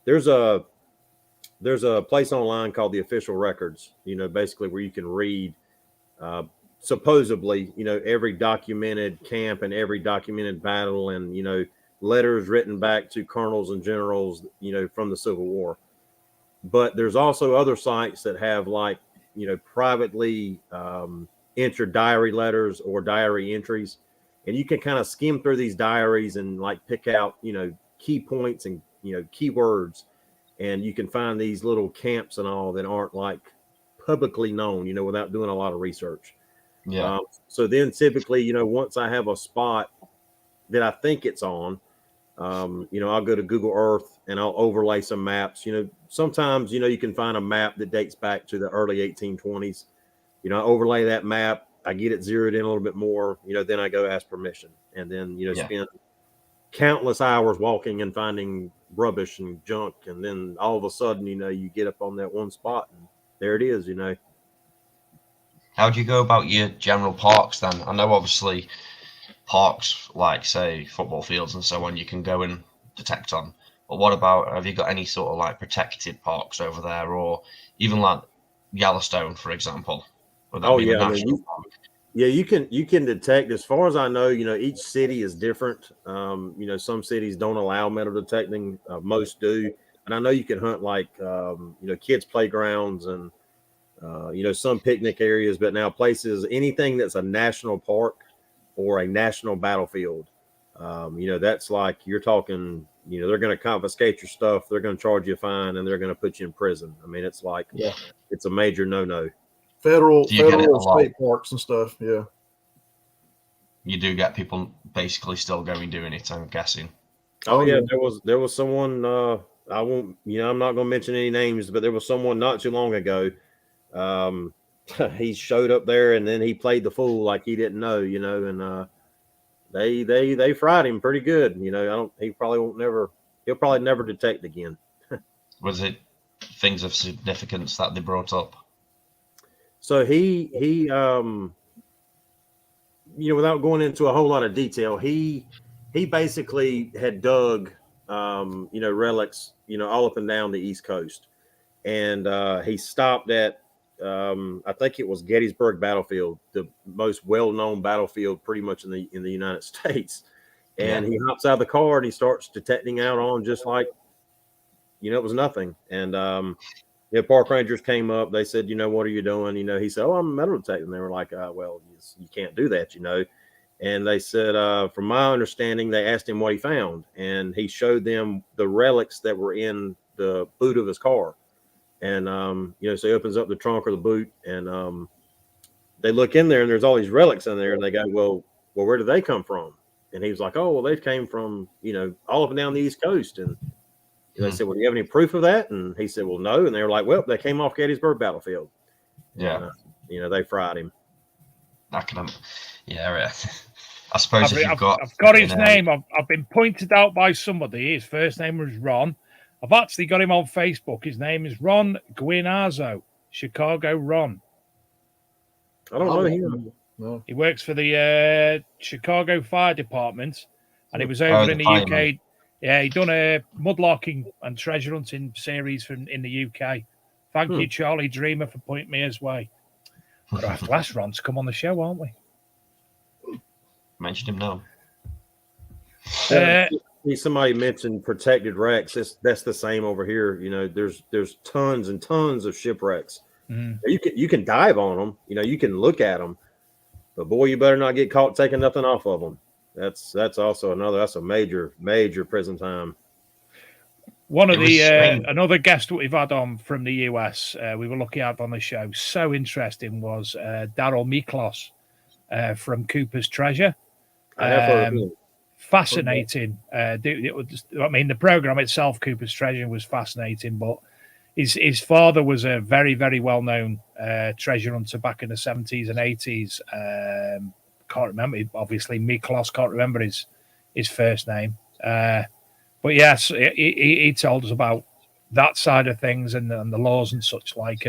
there's a place online called the Official Records, basically where you can read supposedly, every documented camp and every documented battle and, letters written back to colonels and generals, from the Civil War. But there's also other sites that have privately entered diary letters or diary entries. And you can kind of skim through these diaries and pick out, key points and, key words. And you can find these little camps and all that aren't publicly known, without doing a lot of research. Yeah. So then typically, once I have a spot that I think it's on, I'll go to Google Earth and I'll overlay some maps. Sometimes, you can find a map that dates back to the early 1820s. I overlay that map, I get it zeroed in a little bit more, then I go ask permission and then, spend countless hours walking and finding rubbish and junk. And then all of a sudden, you get up on that one spot and there it is, How do you go about your general parks then? I know obviously parks like say football fields and so on you can go and detect on, but what about, have you got any sort of protected parks over there, or even Yellowstone, for example? You can detect, as far as I know, each city is different. Some cities don't allow metal detecting, most do, and I know you can hunt kids playgrounds and some picnic areas, but now places, anything that's a national park or a national battlefield, that's you're talking, they're going to confiscate your stuff, they're going to charge you a fine, and they're going to put you in prison. I mean, it's it's a major no-no. Federal state parks and stuff. Yeah. You do get people basically still doing it, I'm guessing. Oh yeah. There was someone, I won't, I'm not going to mention any names, but there was someone not too long ago. He showed up there and then he played the fool like he didn't know, and they fried him pretty good. He'll probably never detect again. Was it things of significance that they brought up? So he without going into a whole lot of detail, he basically had dug relics, all up and down the East Coast. And he stopped at I think it was Gettysburg Battlefield, the most well-known battlefield pretty much in the United States. And he hops out of the car and he starts detecting out on just it was nothing. And Yeah, park rangers came up. They said, what are you doing? He said, oh, I'm a metal detector. And they were like, well, you can't do that, And they said, from my understanding, they asked him what he found. And he showed them the relics that were in the boot of his car. And, so he opens up the trunk or the boot and they look in there and there's all these relics in there. And they go, well, where do they come from? And he was like, oh, well, they came from, all up and down the East Coast. And they said, well, do you have any proof of that? And he said, well, no. And they were like, well, they came off Gettysburg battlefield. Yeah. And, they fried him. Yeah. I suppose I've got his name. I've been pointed out by somebody. His first name was Ron. I've actually got him on Facebook. His name is Ron Guinazzo, Chicago Ron. I don't know him. No. He works for the Chicago Fire Department, and he was over in the UK. Yeah, he done a mudlarking and treasure hunting series in the UK. Thank you, Charlie Dreamer, for pointing me his way. We're going to have to ask Ron to come on the show, aren't we? Mention him now. Somebody mentioned protected wrecks. That's the same over here. There's tons and tons of shipwrecks. You can dive on them. You can look at them, but boy, you better not get caught taking nothing off of them. That's also that's a major prison time. One of the another guest that we've had on from the US, we were looking at on the show. So interesting was Daryl Miklos from Cooper's Treasure. Fascinating. The program itself, Cooper's Treasure, was fascinating, but his father was a very, very well-known treasure hunter back in the 70s and 80s. Can't remember, obviously, Miklos, can't remember his first name. But yes, he told us about that side of things and the laws and such like.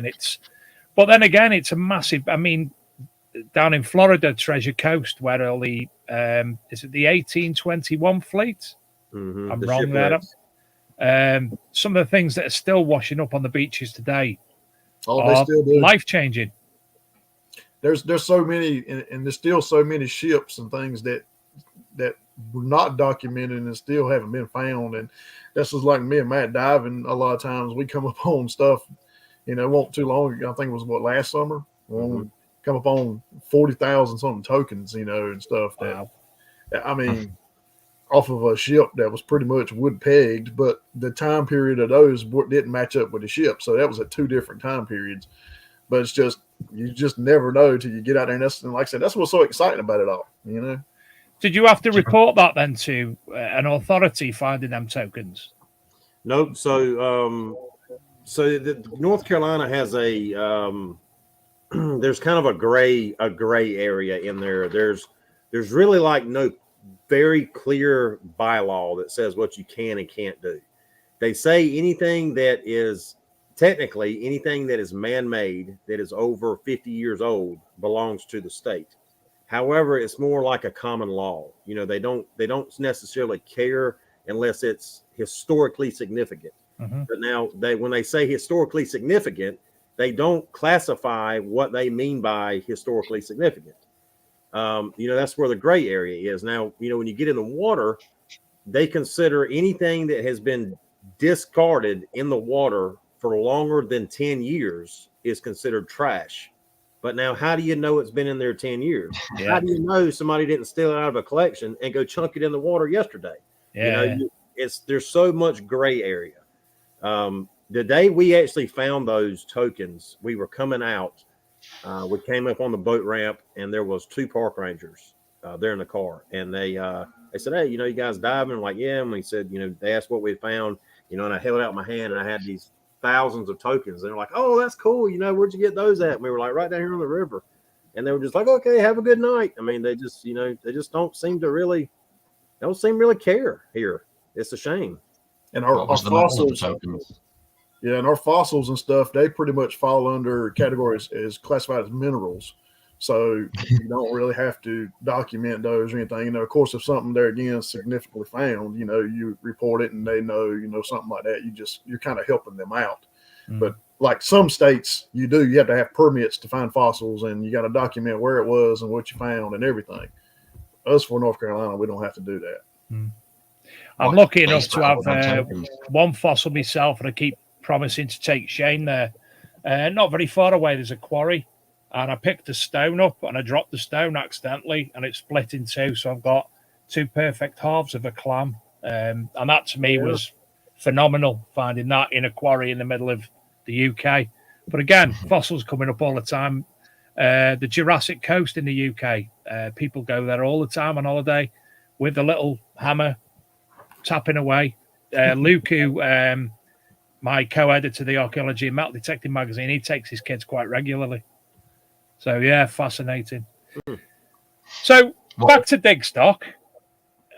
But then again, it's a massive, down in Florida, Treasure Coast, where all the, is it the 1821 fleet? Mm-hmm. I'm wrong there. Some of the things that are still washing up on the beaches today they still do. Life-changing. There's so many, and there's still so many ships and things that were not documented and still haven't been found. And this is like me and Matt diving. A lot of times we come up on stuff, won't too long ago. I think it was last summer. Mm-hmm. We come up on 40,000 something tokens, and stuff that, off of a ship that was pretty much wood pegged, but the time period of those didn't match up with the ship. So that was at two different time periods. But it's just, you just never know till you get out there. And like I said, that's what's so exciting about it all, Did you have to report that then to an authority finding them tokens? Nope. So North Carolina has a there's kind of a gray area in there. There's really like no very clear bylaw that says what you can and can't do. They say anything that is man-made that is over 50 years old belongs to the state. However, it's more like a common law. They don't necessarily care unless it's historically significant. Mm-hmm. But now when they say historically significant, they don't classify what they mean by historically significant. That's where the gray area is. Now, when you get in the water, they consider anything that has been discarded in the water for longer than 10 years is considered trash. But now, how do you know it's been in there 10 years? Yeah. How do you know somebody didn't steal it out of a collection and go chunk it in the water yesterday? Yeah. There's so much gray area. The day we actually found those tokens, we were coming out. We came up on the boat ramp, and there was two park rangers there in the car. And they said, hey, you guys diving? I'm like, yeah. And we said, they asked what we found, and I held out my hand, and I had these thousands of tokens. And they're like, oh, that's cool. Where'd you get those at? And we were like, right down here on the river. And they were just like, okay, have a good night. They just, they just don't seem really care here. It's a shame. And our fossils, and our fossils and stuff, they pretty much fall under categories as classified as minerals. So you don't really have to document those or anything. Of course, if something there again is significantly found, you report it and they know, something like that. You're kind of helping them out. Mm-hmm. But like some states, you have to have permits to find fossils, and you got to document where it was and what you found and everything. Us for North Carolina, we don't have to do that. Mm. I'm lucky enough to have one fossil myself, and I keep promising to take Shane there. Not very far away, there's a quarry, and I picked a stone up and I dropped the stone accidentally, and it split in two. So I've got two perfect halves of a clam, and that to me was phenomenal, finding that in a quarry in the middle of the UK. But again, fossils coming up all the time. The Jurassic Coast in the UK, people go there all the time on holiday with a little hammer, tapping away. Luke, who my co-editor of the Archaeology and Metal Detecting magazine, he takes his kids quite regularly. So yeah, fascinating. So back to Digstock.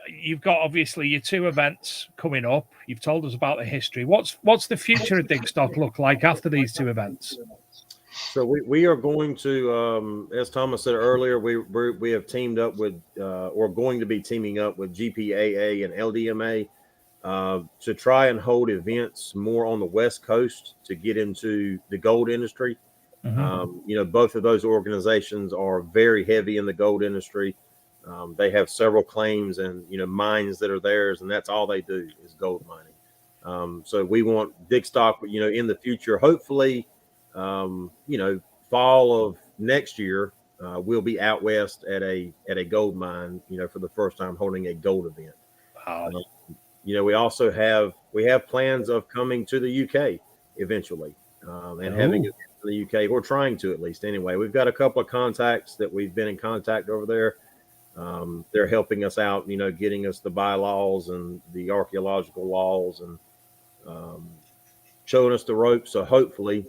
You've got obviously your two events coming up. You've told us about the history. What's the future of Digstock look like after these two events? So we are going to, as Thomas said earlier, we have teamed up with, or going to be teaming up with GPAA and LDMA to try and hold events more on the West Coast to get into the gold industry. Both of those organizations are very heavy in the gold industry. They have several claims and, mines that are theirs, and that's all they do is gold mining. So we want Digstock, in the future, hopefully, fall of next year, we'll be out west at a gold mine, for the first time holding a gold event. Wow. We also have plans of coming to the UK eventually, and having it in the UK. We're trying to, at least anyway. We've got a couple of contacts that we've been in contact over there. They're helping us out, getting us the bylaws and the archaeological laws and showing us the ropes. So hopefully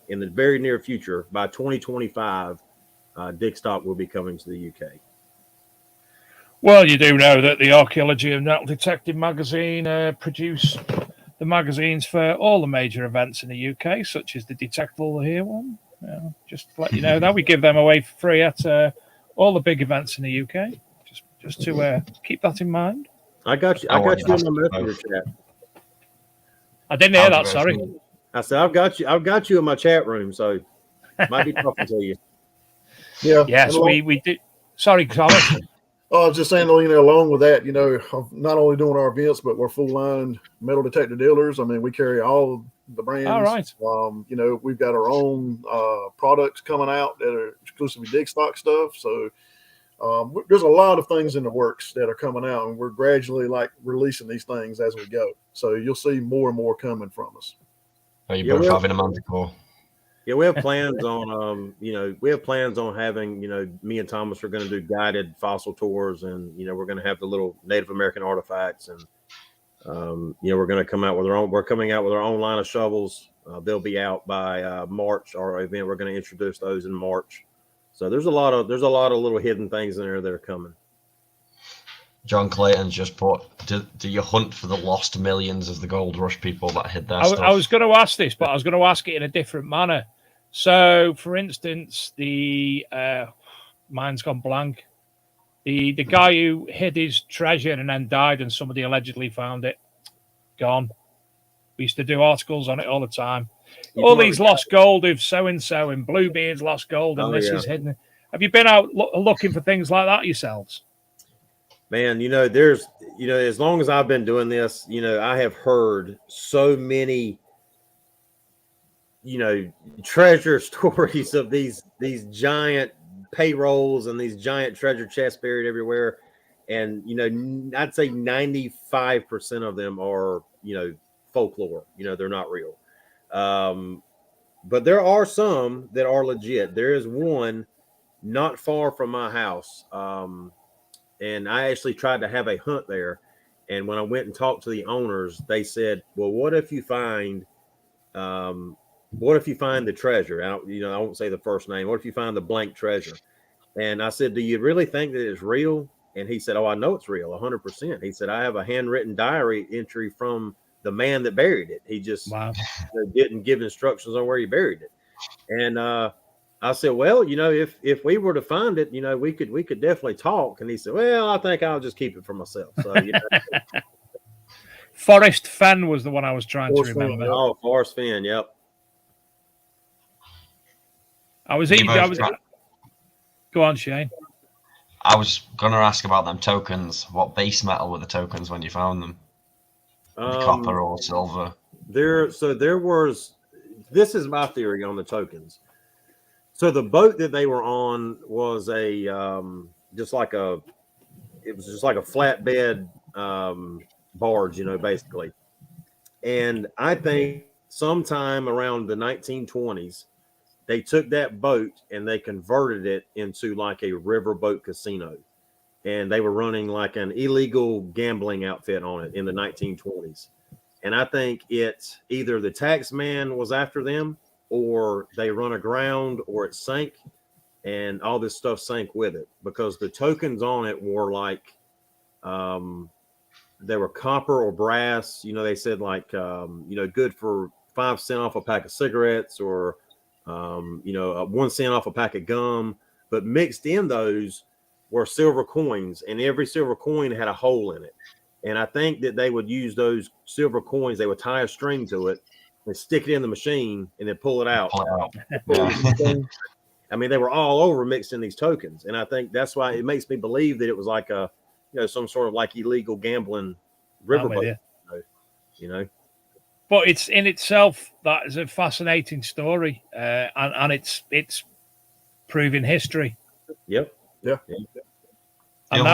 in the very near future, by 2025, Digstock will be coming to the UK. Well, you do know that the Archaeology and Metal Detecting magazine produce the magazines for all the major events in the UK, such as the Detectable Here one. Just to let you know that we give them away for free at all the big events in the UK. Just to keep that in mind. I got you in my messenger chat. I didn't hear that. Sorry. I said I've got you in my chat room, so might be talking to you. Yeah. Yes, we do. Sorry, Thomas. I was just saying, along with that, not only doing our events, but we're full line metal detector dealers. I mean, we carry all the brands. All right. We've got our own products coming out that are exclusively Digstock stuff. So there's a lot of things in the works that are coming out, and we're gradually releasing these things as we go. So you'll see more and more coming from us. Are you both having a Manticore? Yeah, we have plans on, having, me and Thomas are going to do guided fossil tours, and, we're going to have the little Native American artifacts, and, we're going to come out with we're coming out with our own line of shovels. They'll be out by March. Our event, we're going to introduce those in March. So there's a lot of little hidden things in there that are coming. John Clayton's just put, do you hunt for the lost millions of the gold rush people that hid their stuff? I was going to ask this, but I was going to ask it in a different manner. So, for instance, the mine's gone blank. The guy who hid his treasure and then died, and somebody allegedly found it, gone. We used to do articles on it all the time. All these lost gold of so and so, and Bluebeard's lost gold, and this is hidden. Have you been out looking for things like that yourselves? Man, there's, as long as I've been doing this, I have heard so many, treasure stories of these giant payrolls and these giant treasure chests buried everywhere. And, I'd say 95% of them are, folklore, they're not real. But there are some that are legit. There is one not far from my house. And I actually tried to have a hunt there. And when I went and talked to the owners, they said, well, what if you find the treasure? I won't say the first name. What if you find the blank treasure? And I said, do you really think that it's real? And he said, oh, I know it's real, 100%. He said, I have a handwritten diary entry from the man that buried it. He just didn't give instructions on where he buried it. And I said, well, if we were to find it, we could definitely talk. And he said, well, I think I'll just keep it for myself. So, Forest Fen was the one I was trying to remember. Oh, Forest Fen, yep. Go on, Shane. I was going to ask about them tokens. What base metal were the tokens when you found them? Copper or silver? there was. This is my theory on the tokens. So the boat that they were on was a just like a flatbed barge, basically. And I think sometime around the 1920s, they took that boat and they converted it into like a riverboat casino. And they were running like an illegal gambling outfit on it in the 1920s. And I think it's either the tax man was after them, or they run aground, or it sank, and all this stuff sank with it, because the tokens on it were like they were copper or brass. They said like good for 5 cents off a pack of cigarettes, or 1 cent off a pack of gum. But mixed in those were silver coins, and every silver coin had a hole in it. And I think that they would use those silver coins, they would tie a string to it and stick it in the machine and then pull it out. I mean, they were all over mixed in these tokens. And I think that's why it makes me believe that it was like some sort of like illegal gambling riverboat, But it's in itself, that is a fascinating story. And it's proven history. Yep. Yeah. And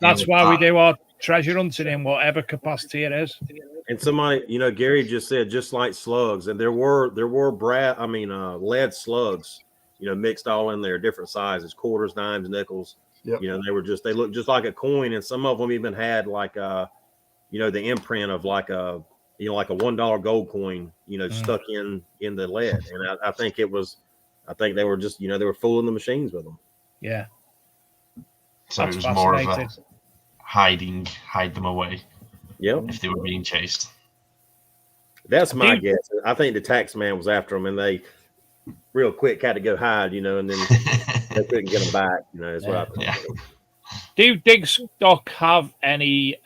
that's why we do our treasure hunting in whatever capacity it is. And somebody, Gary just said, just like slugs, and there were lead slugs, mixed all in there, different sizes, quarters, dimes, nickels. Yep. They looked just like a coin, and some of them even had like the imprint of like a $1 gold coin, stuck in the lead. And I think they were just, they were fooling the machines with them. Yeah. So it was more of a hide them away. Yep. If they were being chased. That's my guess. I think the tax man was after them, and they real quick had to go hide, and then they couldn't get them back. Is what I think. Yeah. Do Digstock have any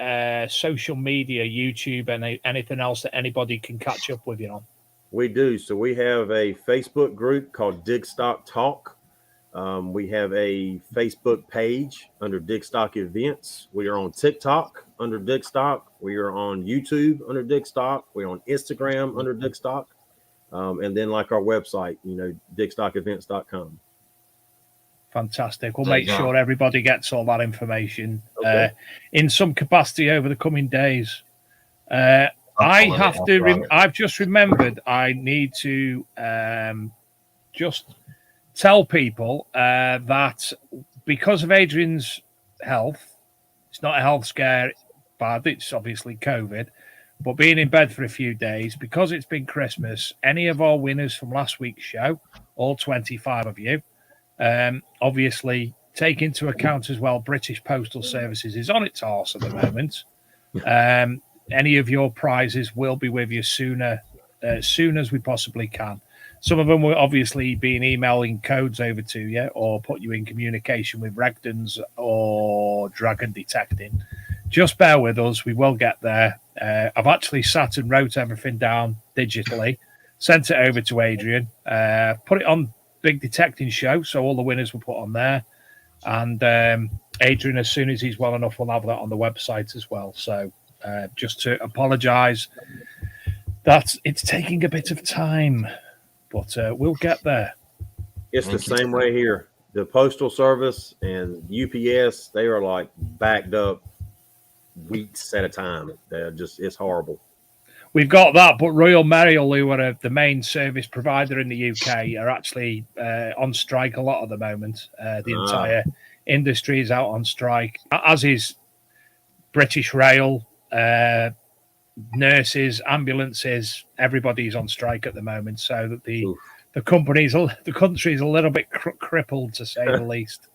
social media, YouTube, and anything else that anybody can catch up with you on? We do. So we have a Facebook group called Digstock Talk. We have a Facebook page under Digstock Events. We are on TikTok under Digstock. We are on YouTube under Digstock. We're on Instagram under Digstock. And then like our website, digstockevents.com. Fantastic. We'll make sure everybody gets all that information in some capacity over the coming days. I've just remembered I need to just tell people that because of Adrian's health, it's not a health scare, bad, it's obviously COVID, but being in bed for a few days, because it's been Christmas, any of our winners from last week's show, all 25 of you, obviously take into account as well, British Postal Services is on its arse at the moment. Any of your prizes will be with you sooner, as soon as we possibly can. Some of them will obviously be emailing codes over to you or put you in communication with Regdens or Dragon Detecting. Just bear with us. We will get there. I've actually sat and wrote everything down digitally, sent it over to Adrian, put it on Big Detecting Show, so all the winners were put on there. And Adrian, as soon as he's well enough, will have that on the website as well. So just to apologise that it's taking a bit of time. But we'll get there. It's the same way here. The Postal Service and UPS, they are like backed up weeks at a time. It's horrible. We've got that, but Royal Mail, who are the main service provider in the UK, are actually on strike a lot at the moment. The entire industry is out on strike, as is British Rail, nurses, ambulances, everybody's on strike at the moment, so that the country is a little bit crippled, to say the least.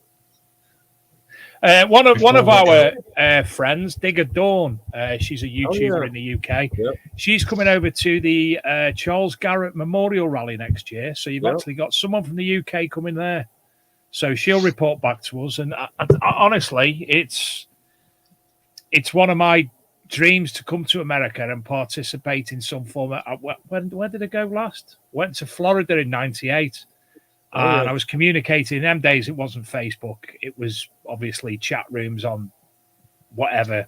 One of our friends, Digger Dawn, she's a YouTuber in the UK. Yep. She's coming over to the Charles Garrett Memorial Rally next year, so you've actually got someone from the UK coming there. So she'll report back to us, and honestly, it's one of my dreams to come to America and participate in some form of, where did I go last? Went to Florida in 98. And I was communicating in them days. It wasn't Facebook. It was obviously chat rooms on whatever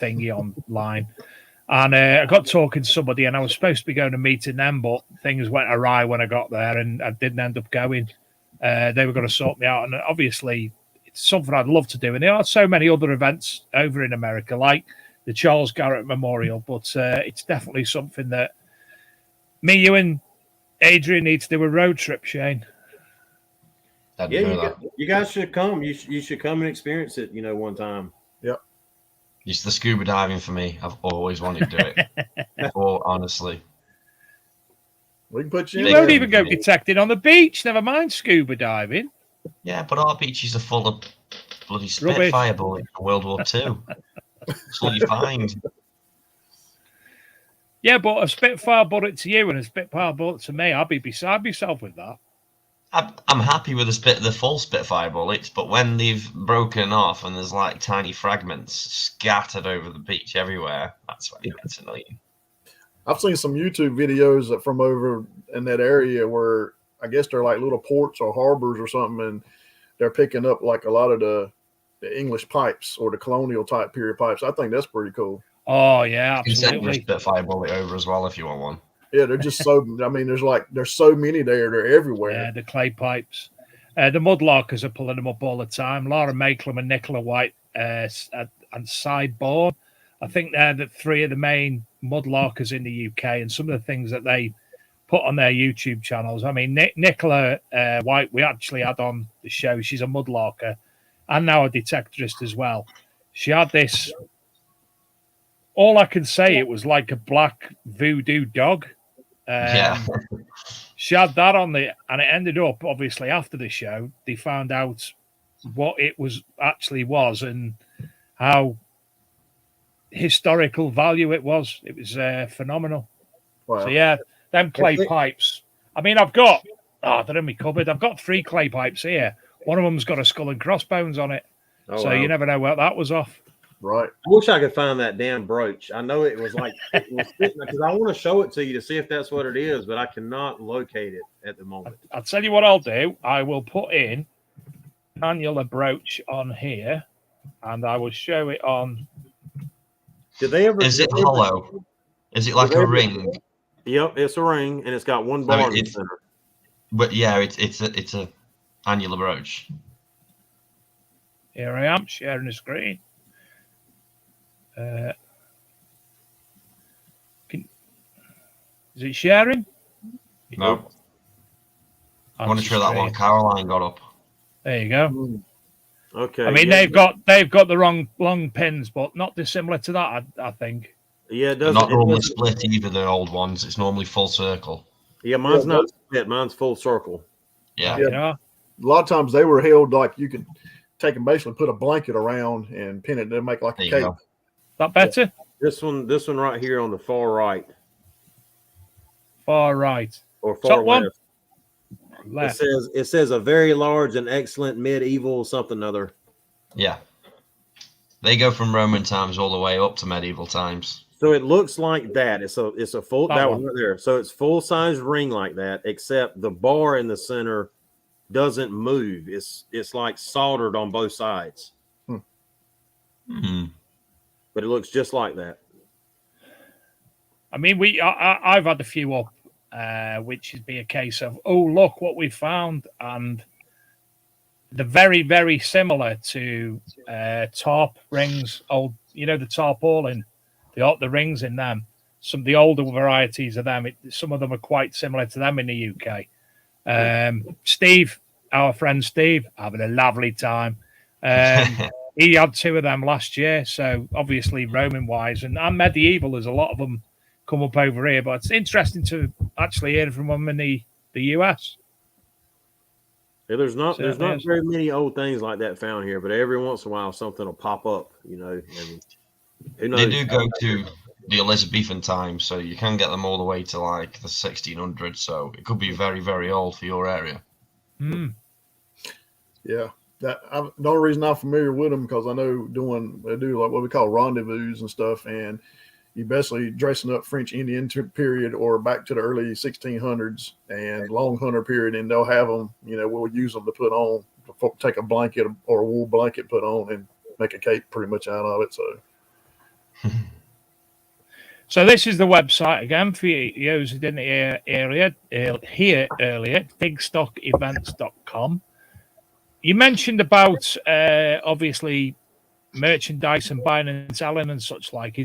thingy online. And I got talking to somebody, and I was supposed to be going to meeting them, but things went awry when I got there, and I didn't end up going. They were going to sort me out, and obviously it's something I'd love to do. And there are so many other events over in America, like the Charles Garrett Memorial, but it's definitely something that me, you, and Adrian need to do a road trip, Shane. You guys should come. You should come and experience it, one time. Yep. It's the scuba diving for me. I've always wanted to do it. Honestly. We can put you won't even go detecting on the beach, never mind scuba diving. Yeah, but our beaches are full of bloody Spitfire bullets from World War II. That's all you find. Yeah, but a Spitfire bullet to you and a Spitfire bullet to me, I'll be beside myself with that. I'm happy with the full Spitfire bullets, but when they've broken off and there's like tiny fragments scattered over the beach everywhere, that's when it gets annoying. I've seen some YouTube videos from over in that area where I guess they're like little ports or harbors or something, and they're picking up like a lot of the English pipes or the colonial type period pipes. I think that's pretty cool. Oh yeah, absolutely. You can send your Spitfire bullet over as well if you want one. Yeah, they're just so. I mean, there's so many there. They're everywhere. Yeah, the clay pipes, the mudlarkers are pulling them up all the time. Laura Makelum and Nicola White and Sideborn. I think they're the three of the main mudlarkers in the UK, and some of the things that they put on their YouTube channels. I mean, Nicola White, we actually had on the show. She's a mudlarker and now a detectorist as well. She had this. All I can say, it was like a black voodoo dog. She had that on and it ended up, obviously, after the show, they found out what it was and how historical value it was. It was phenomenal. Wow. So yeah, them clay pipes. I mean, they're in my cupboard. I've got 3 clay pipes here. One of them's got a skull and crossbones on it. So you never know where that was off. Right. I wish I could find that damn brooch. I know it was because I want to show it to you to see if that's what it is, but I cannot locate it at the moment. I'll tell you what I'll do. I will put in an annular brooch on here, and I will show it on. Did they ever? Is it hollow? Is it like a ring? Yep, it's a ring, and it's got one bar in the center. But yeah, it's a annular brooch. Here I am sharing the screen. Is it sharing? No. I want to show that one Caroline got up. There you go. Okay. I mean, they've got the wrong long pins, but not dissimilar to that, I think. Yeah, it doesn't. Not normally split either. The old ones. It's normally full circle. Yeah, mine's not split. Mine's full circle. Yeah. A lot of times they were held like you could take and basically put a blanket around and pin it to make like a cape. That better? This one right here on the far right. Far right. Or far left. Left. It says a very large and excellent medieval something other. Yeah. They go from Roman times all the way up to medieval times. So it looks like that. It's a full that one right there. So it's full size ring like that, except the bar in the center doesn't move. It's like soldered on both sides. Mm-hmm. But it looks just like that. I mean, I've had a few up, which would be a case of, oh, look what we found. And they're very, very similar to tarp rings, old, the tarpaulin, the rings in them. Some of the older varieties of them, some of them are quite similar to them in the UK. Steve, our friend Steve, having a lovely time. He had 2 of them last year, so obviously Roman-wise and medieval, there's a lot of them come up over here, but it's interesting to actually hear from them in the US. Yeah, there's not very many old things like that found here, but every once in a while something will pop up, and who knows? They do go to the Elizabethan times, so you can get them all the way to like the 1600s, so it could be very, very old for your area. Yeah. The only reason I'm familiar with them because I know they do like what we call rendezvous and stuff, and you basically dressing up French Indian period or back to the early 1600s and long hunter period, and they'll have them. We'll use them to put on, take a blanket or a wool blanket, put on, and make a cape pretty much out of it. So, So this is the website again for you who didn't hear earlier, digstockevents.com. You mentioned about obviously merchandise and buying and selling and such like.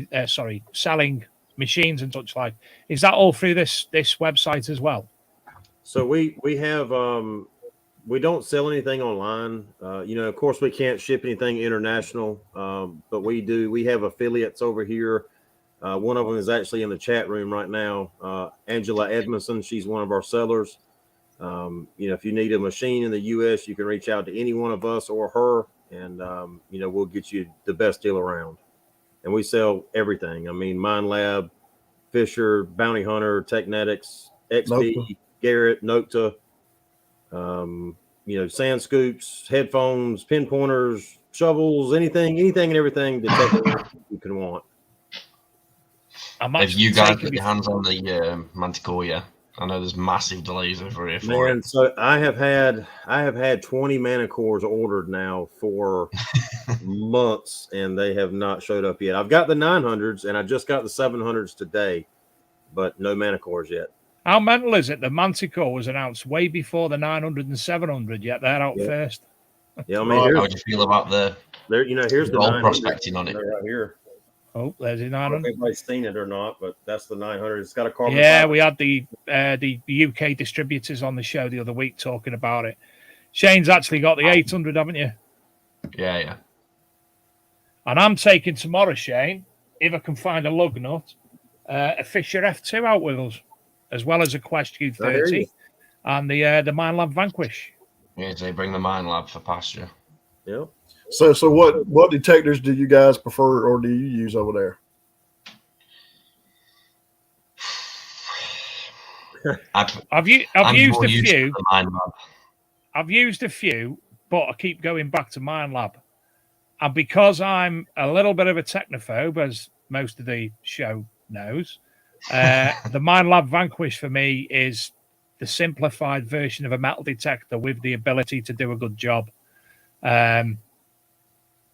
Selling machines and such like. Is that all through this website as well? So we have we don't sell anything online. Of course, we can't ship anything international, but we do. We have affiliates over here. One of them is actually in the chat room right now. Angela Edmondson, she's one of our sellers. If you need a machine in the U.S., you can reach out to any one of us or her, and we'll get you the best deal around. And we sell everything. I mean, Mine Lab, Fisher, Bounty Hunter, Technetics, XP, Nocta. Garrett, Nocta. Sand scoops, headphones, pinpointers, shovels, anything and everything that you can want. Have you guys got your hands on the Manticore yet? I know there's massive delays over here for it. So I have had 20 Manticores ordered now for months, and they have not showed up yet. I've got the 900s, and I just got the 700s today, but no Manticores yet. How mental is it? The Manticore was announced way before the 900 and 700, yet they're out first. Yeah, I mean, how would you feel about here's the gold prospecting on it right here. Oh, there's the I don't know 900. if everybody's seen it or not, but that's the 900. It's got a carbon. Yeah, fiber. we had the UK distributors on the show the other week talking about it. Shane's actually got the 800, haven't you? Yeah. And I'm taking tomorrow, Shane, if I can find a lug nut, a Fisher F2 out with us, as well as a Quest Q30 and the Mine Lab Vanquish. Yeah, they bring the Mine Lab for pasture. Yeah. So what detectors do you guys prefer, or do you use over there? I've used a few. Mine Lab. I've used a few, but I keep going back to Mine Lab. And because I'm a little bit of a technophobe, as most of the show knows, the Mine Lab Vanquish for me is the simplified version of a metal detector with the ability to do a good job.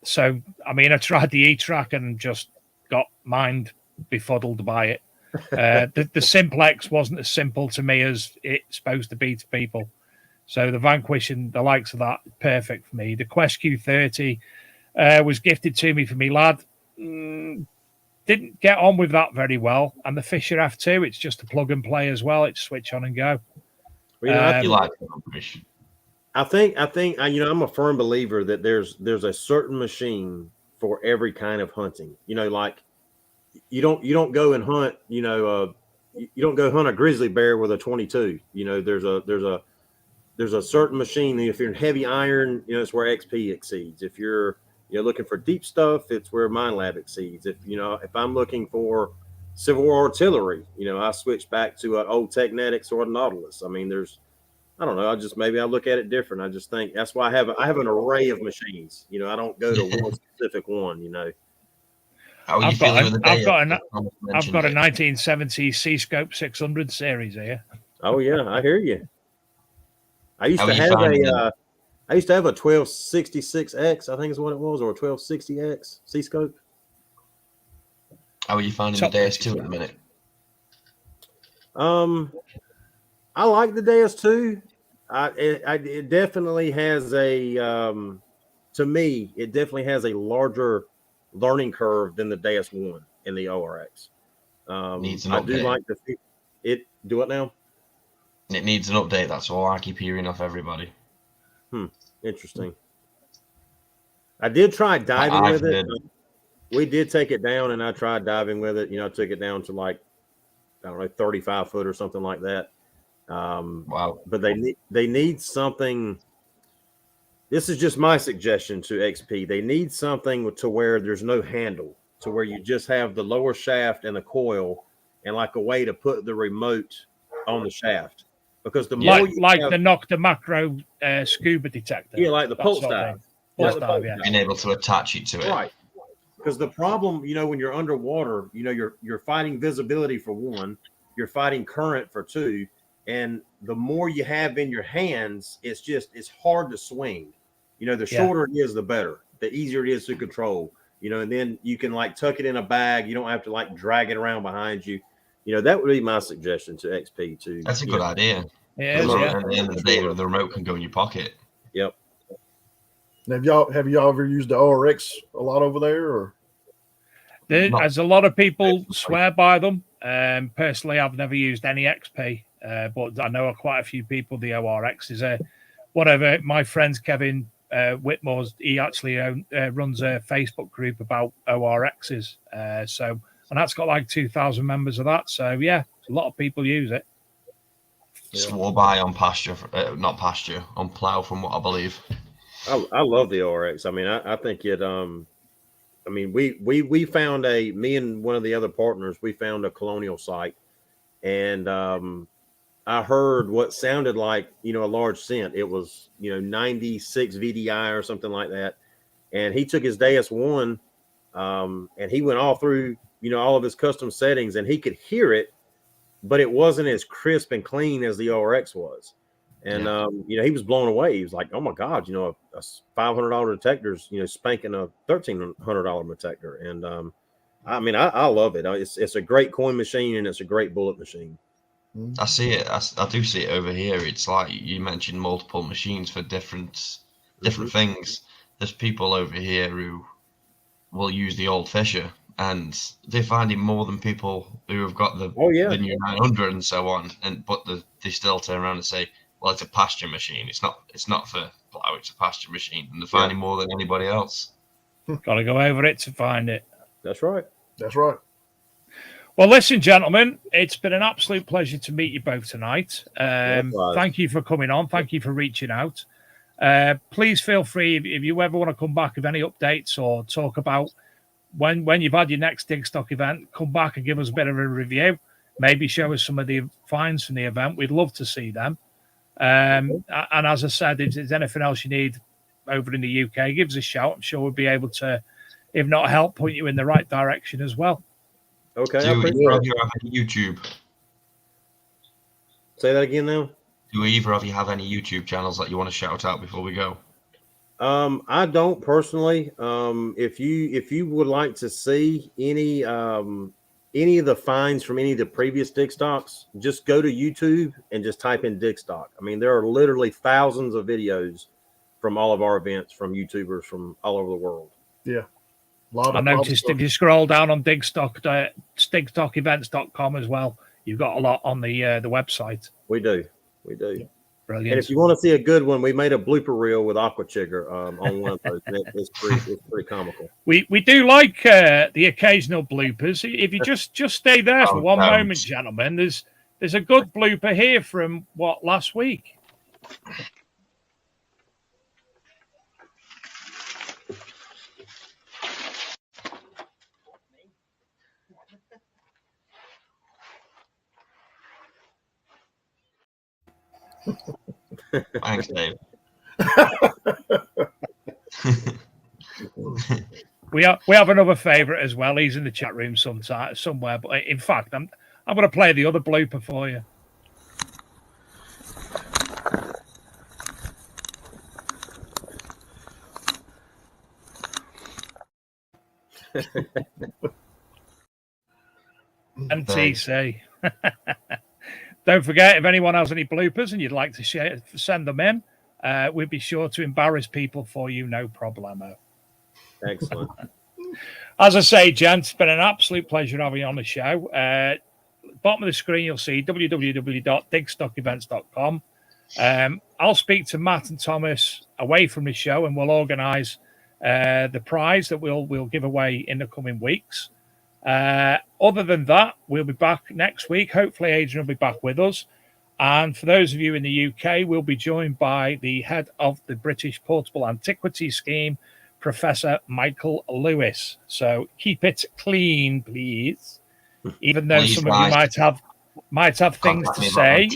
So, I mean, I tried the E-Track and just got mind befuddled by it. The Simplex wasn't as simple to me as it's supposed to be to people. So the Vanquish and the likes of that, perfect for me. The Quest Q30 was gifted to me for me lad. Didn't get on with that very well. And the Fisher F2, it's just a plug and play as well. It's switch on and go. Well, you like the Vanquish? I think I'm a firm believer that there's a certain machine for every kind of hunting. Like you don't go and hunt. You don't go hunt a grizzly bear with a 22. There's a certain machine. If you're in heavy iron, it's where XP exceeds. If you're looking for deep stuff, it's where Mine Lab exceeds. If I'm looking for Civil War artillery, I switch back to an old Technetics or a Nautilus. I mean, I don't know. Maybe I look at it different. I just think that's why I have an array of machines. I don't go to one specific one. How are you feeling with the day? I've got a 1970 C-Scope 600 series here. Oh yeah, I hear you. I used to have a 1266X, I think is what it was, or a 1260X C-Scope. How are you finding the DS2 at the minute? I like the DS2. It definitely has to me, it definitely has a larger learning curve than the DS1 and the ORX. Needs an I update. do like it. Do it now. It needs an update. That's all I keep hearing off everybody. Interesting. I did try diving with it. We did take it down, and I tried diving with it. I took it down to like, I don't know, 35 foot or something like that. Wow. But they need something. This is just my suggestion to XP. They need something to where there's no handle, to where you just have the lower shaft and the coil, and like a way to put the remote on the shaft. Because the more the Nocta Macro scuba detector. Like the pulse dive. Being able to attach it to it. Right. Because the problem, when you're underwater, you're fighting visibility for one, you're fighting current for two, and the more you have in your hands, it's hard to swing. The shorter it is, the better. The easier it is to control. and then you can like tuck it in a bag. You don't have to like drag it around behind you. That would be my suggestion to XP too. That's a good idea. Yeah, At the end of the day, the remote can go in your pocket. Yep. And have y'all ever used the ORX a lot over there? Or As a lot of people swear by them. Personally, I've never used any XP, but I know quite a few people. The ORX is whatever. My friend Kevin Whitmore's, he actually runs a Facebook group about ORXs. And that's got like 2,000 members of that. So yeah, a lot of people use it. Swore by on pasture, not pasture, on plow, from what I believe. I love the ORX. I mean, I think it. I mean, we found me and one of the other partners, we found a colonial site, and I heard what sounded like a large scent. It was 96 VDI or something like that, and he took his Deus One, and he went all through all of his custom settings, and he could hear it, but it wasn't as crisp and clean as the ORX was. And, he was blown away. He was like, oh my God, a $500 detector's, spanking a $1,300 detector. And, I mean, I love it. It's a great coin machine, and it's a great bullet machine. I see it. I do see it over here. It's like you mentioned multiple machines for different things. There's people over here who will use the old Fisher, and they're finding more than people who have got the new 900 and so on. But they still turn around and say, well, it's a pasture machine. It's not for plow. It's a pasture machine, and they're finding more than anybody else. Got to go over it to find it. That's right. That's right. Well, listen, gentlemen, it's been an absolute pleasure to meet you both tonight. Thank you for coming on. Thank you for reaching out. Please feel free, if you ever want to come back with any updates or talk about when you've had your next Digstock event, come back and give us a bit of a review. Maybe show us some of the finds from the event. We'd love to see them. And as I said, if there's anything else you need over in the UK, give us a shout. I'm sure we'll be able to, if not help, point you in the right direction as well. Okay. Do either of you have any YouTube? Say that again now. Do either of you have any YouTube channels that you want to shout out before we go? I don't personally. If you would like to see any of the finds from any of the previous Digstocks, just go to YouTube and just type in Digstock. I mean, there are literally thousands of videos from all of our events from YouTubers from all over the world. Yeah. I noticed if you scroll down on digstockevents.com as well, you've got a lot on the website. We do. Yeah. Brilliant. And if you want to see a good one, we made a blooper reel with Aqua Chigger on one of those. It's pretty comical. We do like the occasional bloopers. If you just stay there for one moment, gentlemen, there's a good blooper here from last week. Thanks, Dave. We have another favourite as well. He's in the chat room somewhere. But in fact, I'm going to play the other blooper for you. MTC. Don't forget, if anyone has any bloopers and you'd like to send them in, we'd be sure to embarrass people for you, no problemo. Excellent. As I say, gents, it's been an absolute pleasure having you on the show. Bottom of the screen, you'll see www.digstockevents.com. I'll speak to Matt and Thomas away from the show, and we'll organise the prize that we'll give away in the coming weeks. Other than that, we'll be back next week. Hopefully, Adrian will be back with us. And for those of you in the UK, we'll be joined by the head of the British Portable Antiquities Scheme, Professor Michael Lewis. So keep it clean, please. Even though some of you might have things to say,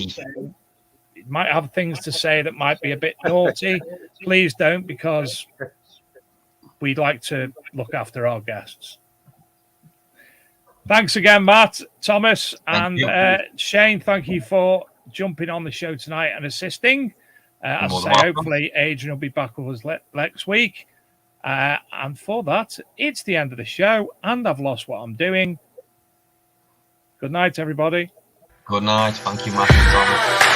might have things to say that might be a bit naughty. Please don't, because we'd like to look after our guests. Thanks again, Matt, Thomas, and Shane. Thank you for jumping on the show tonight and assisting. As I say, hopefully Adrian will be back with us next week. And for that, it's the end of the show, and I've lost what I'm doing. Good night, everybody. Good night. Thank you, Matt and Thomas.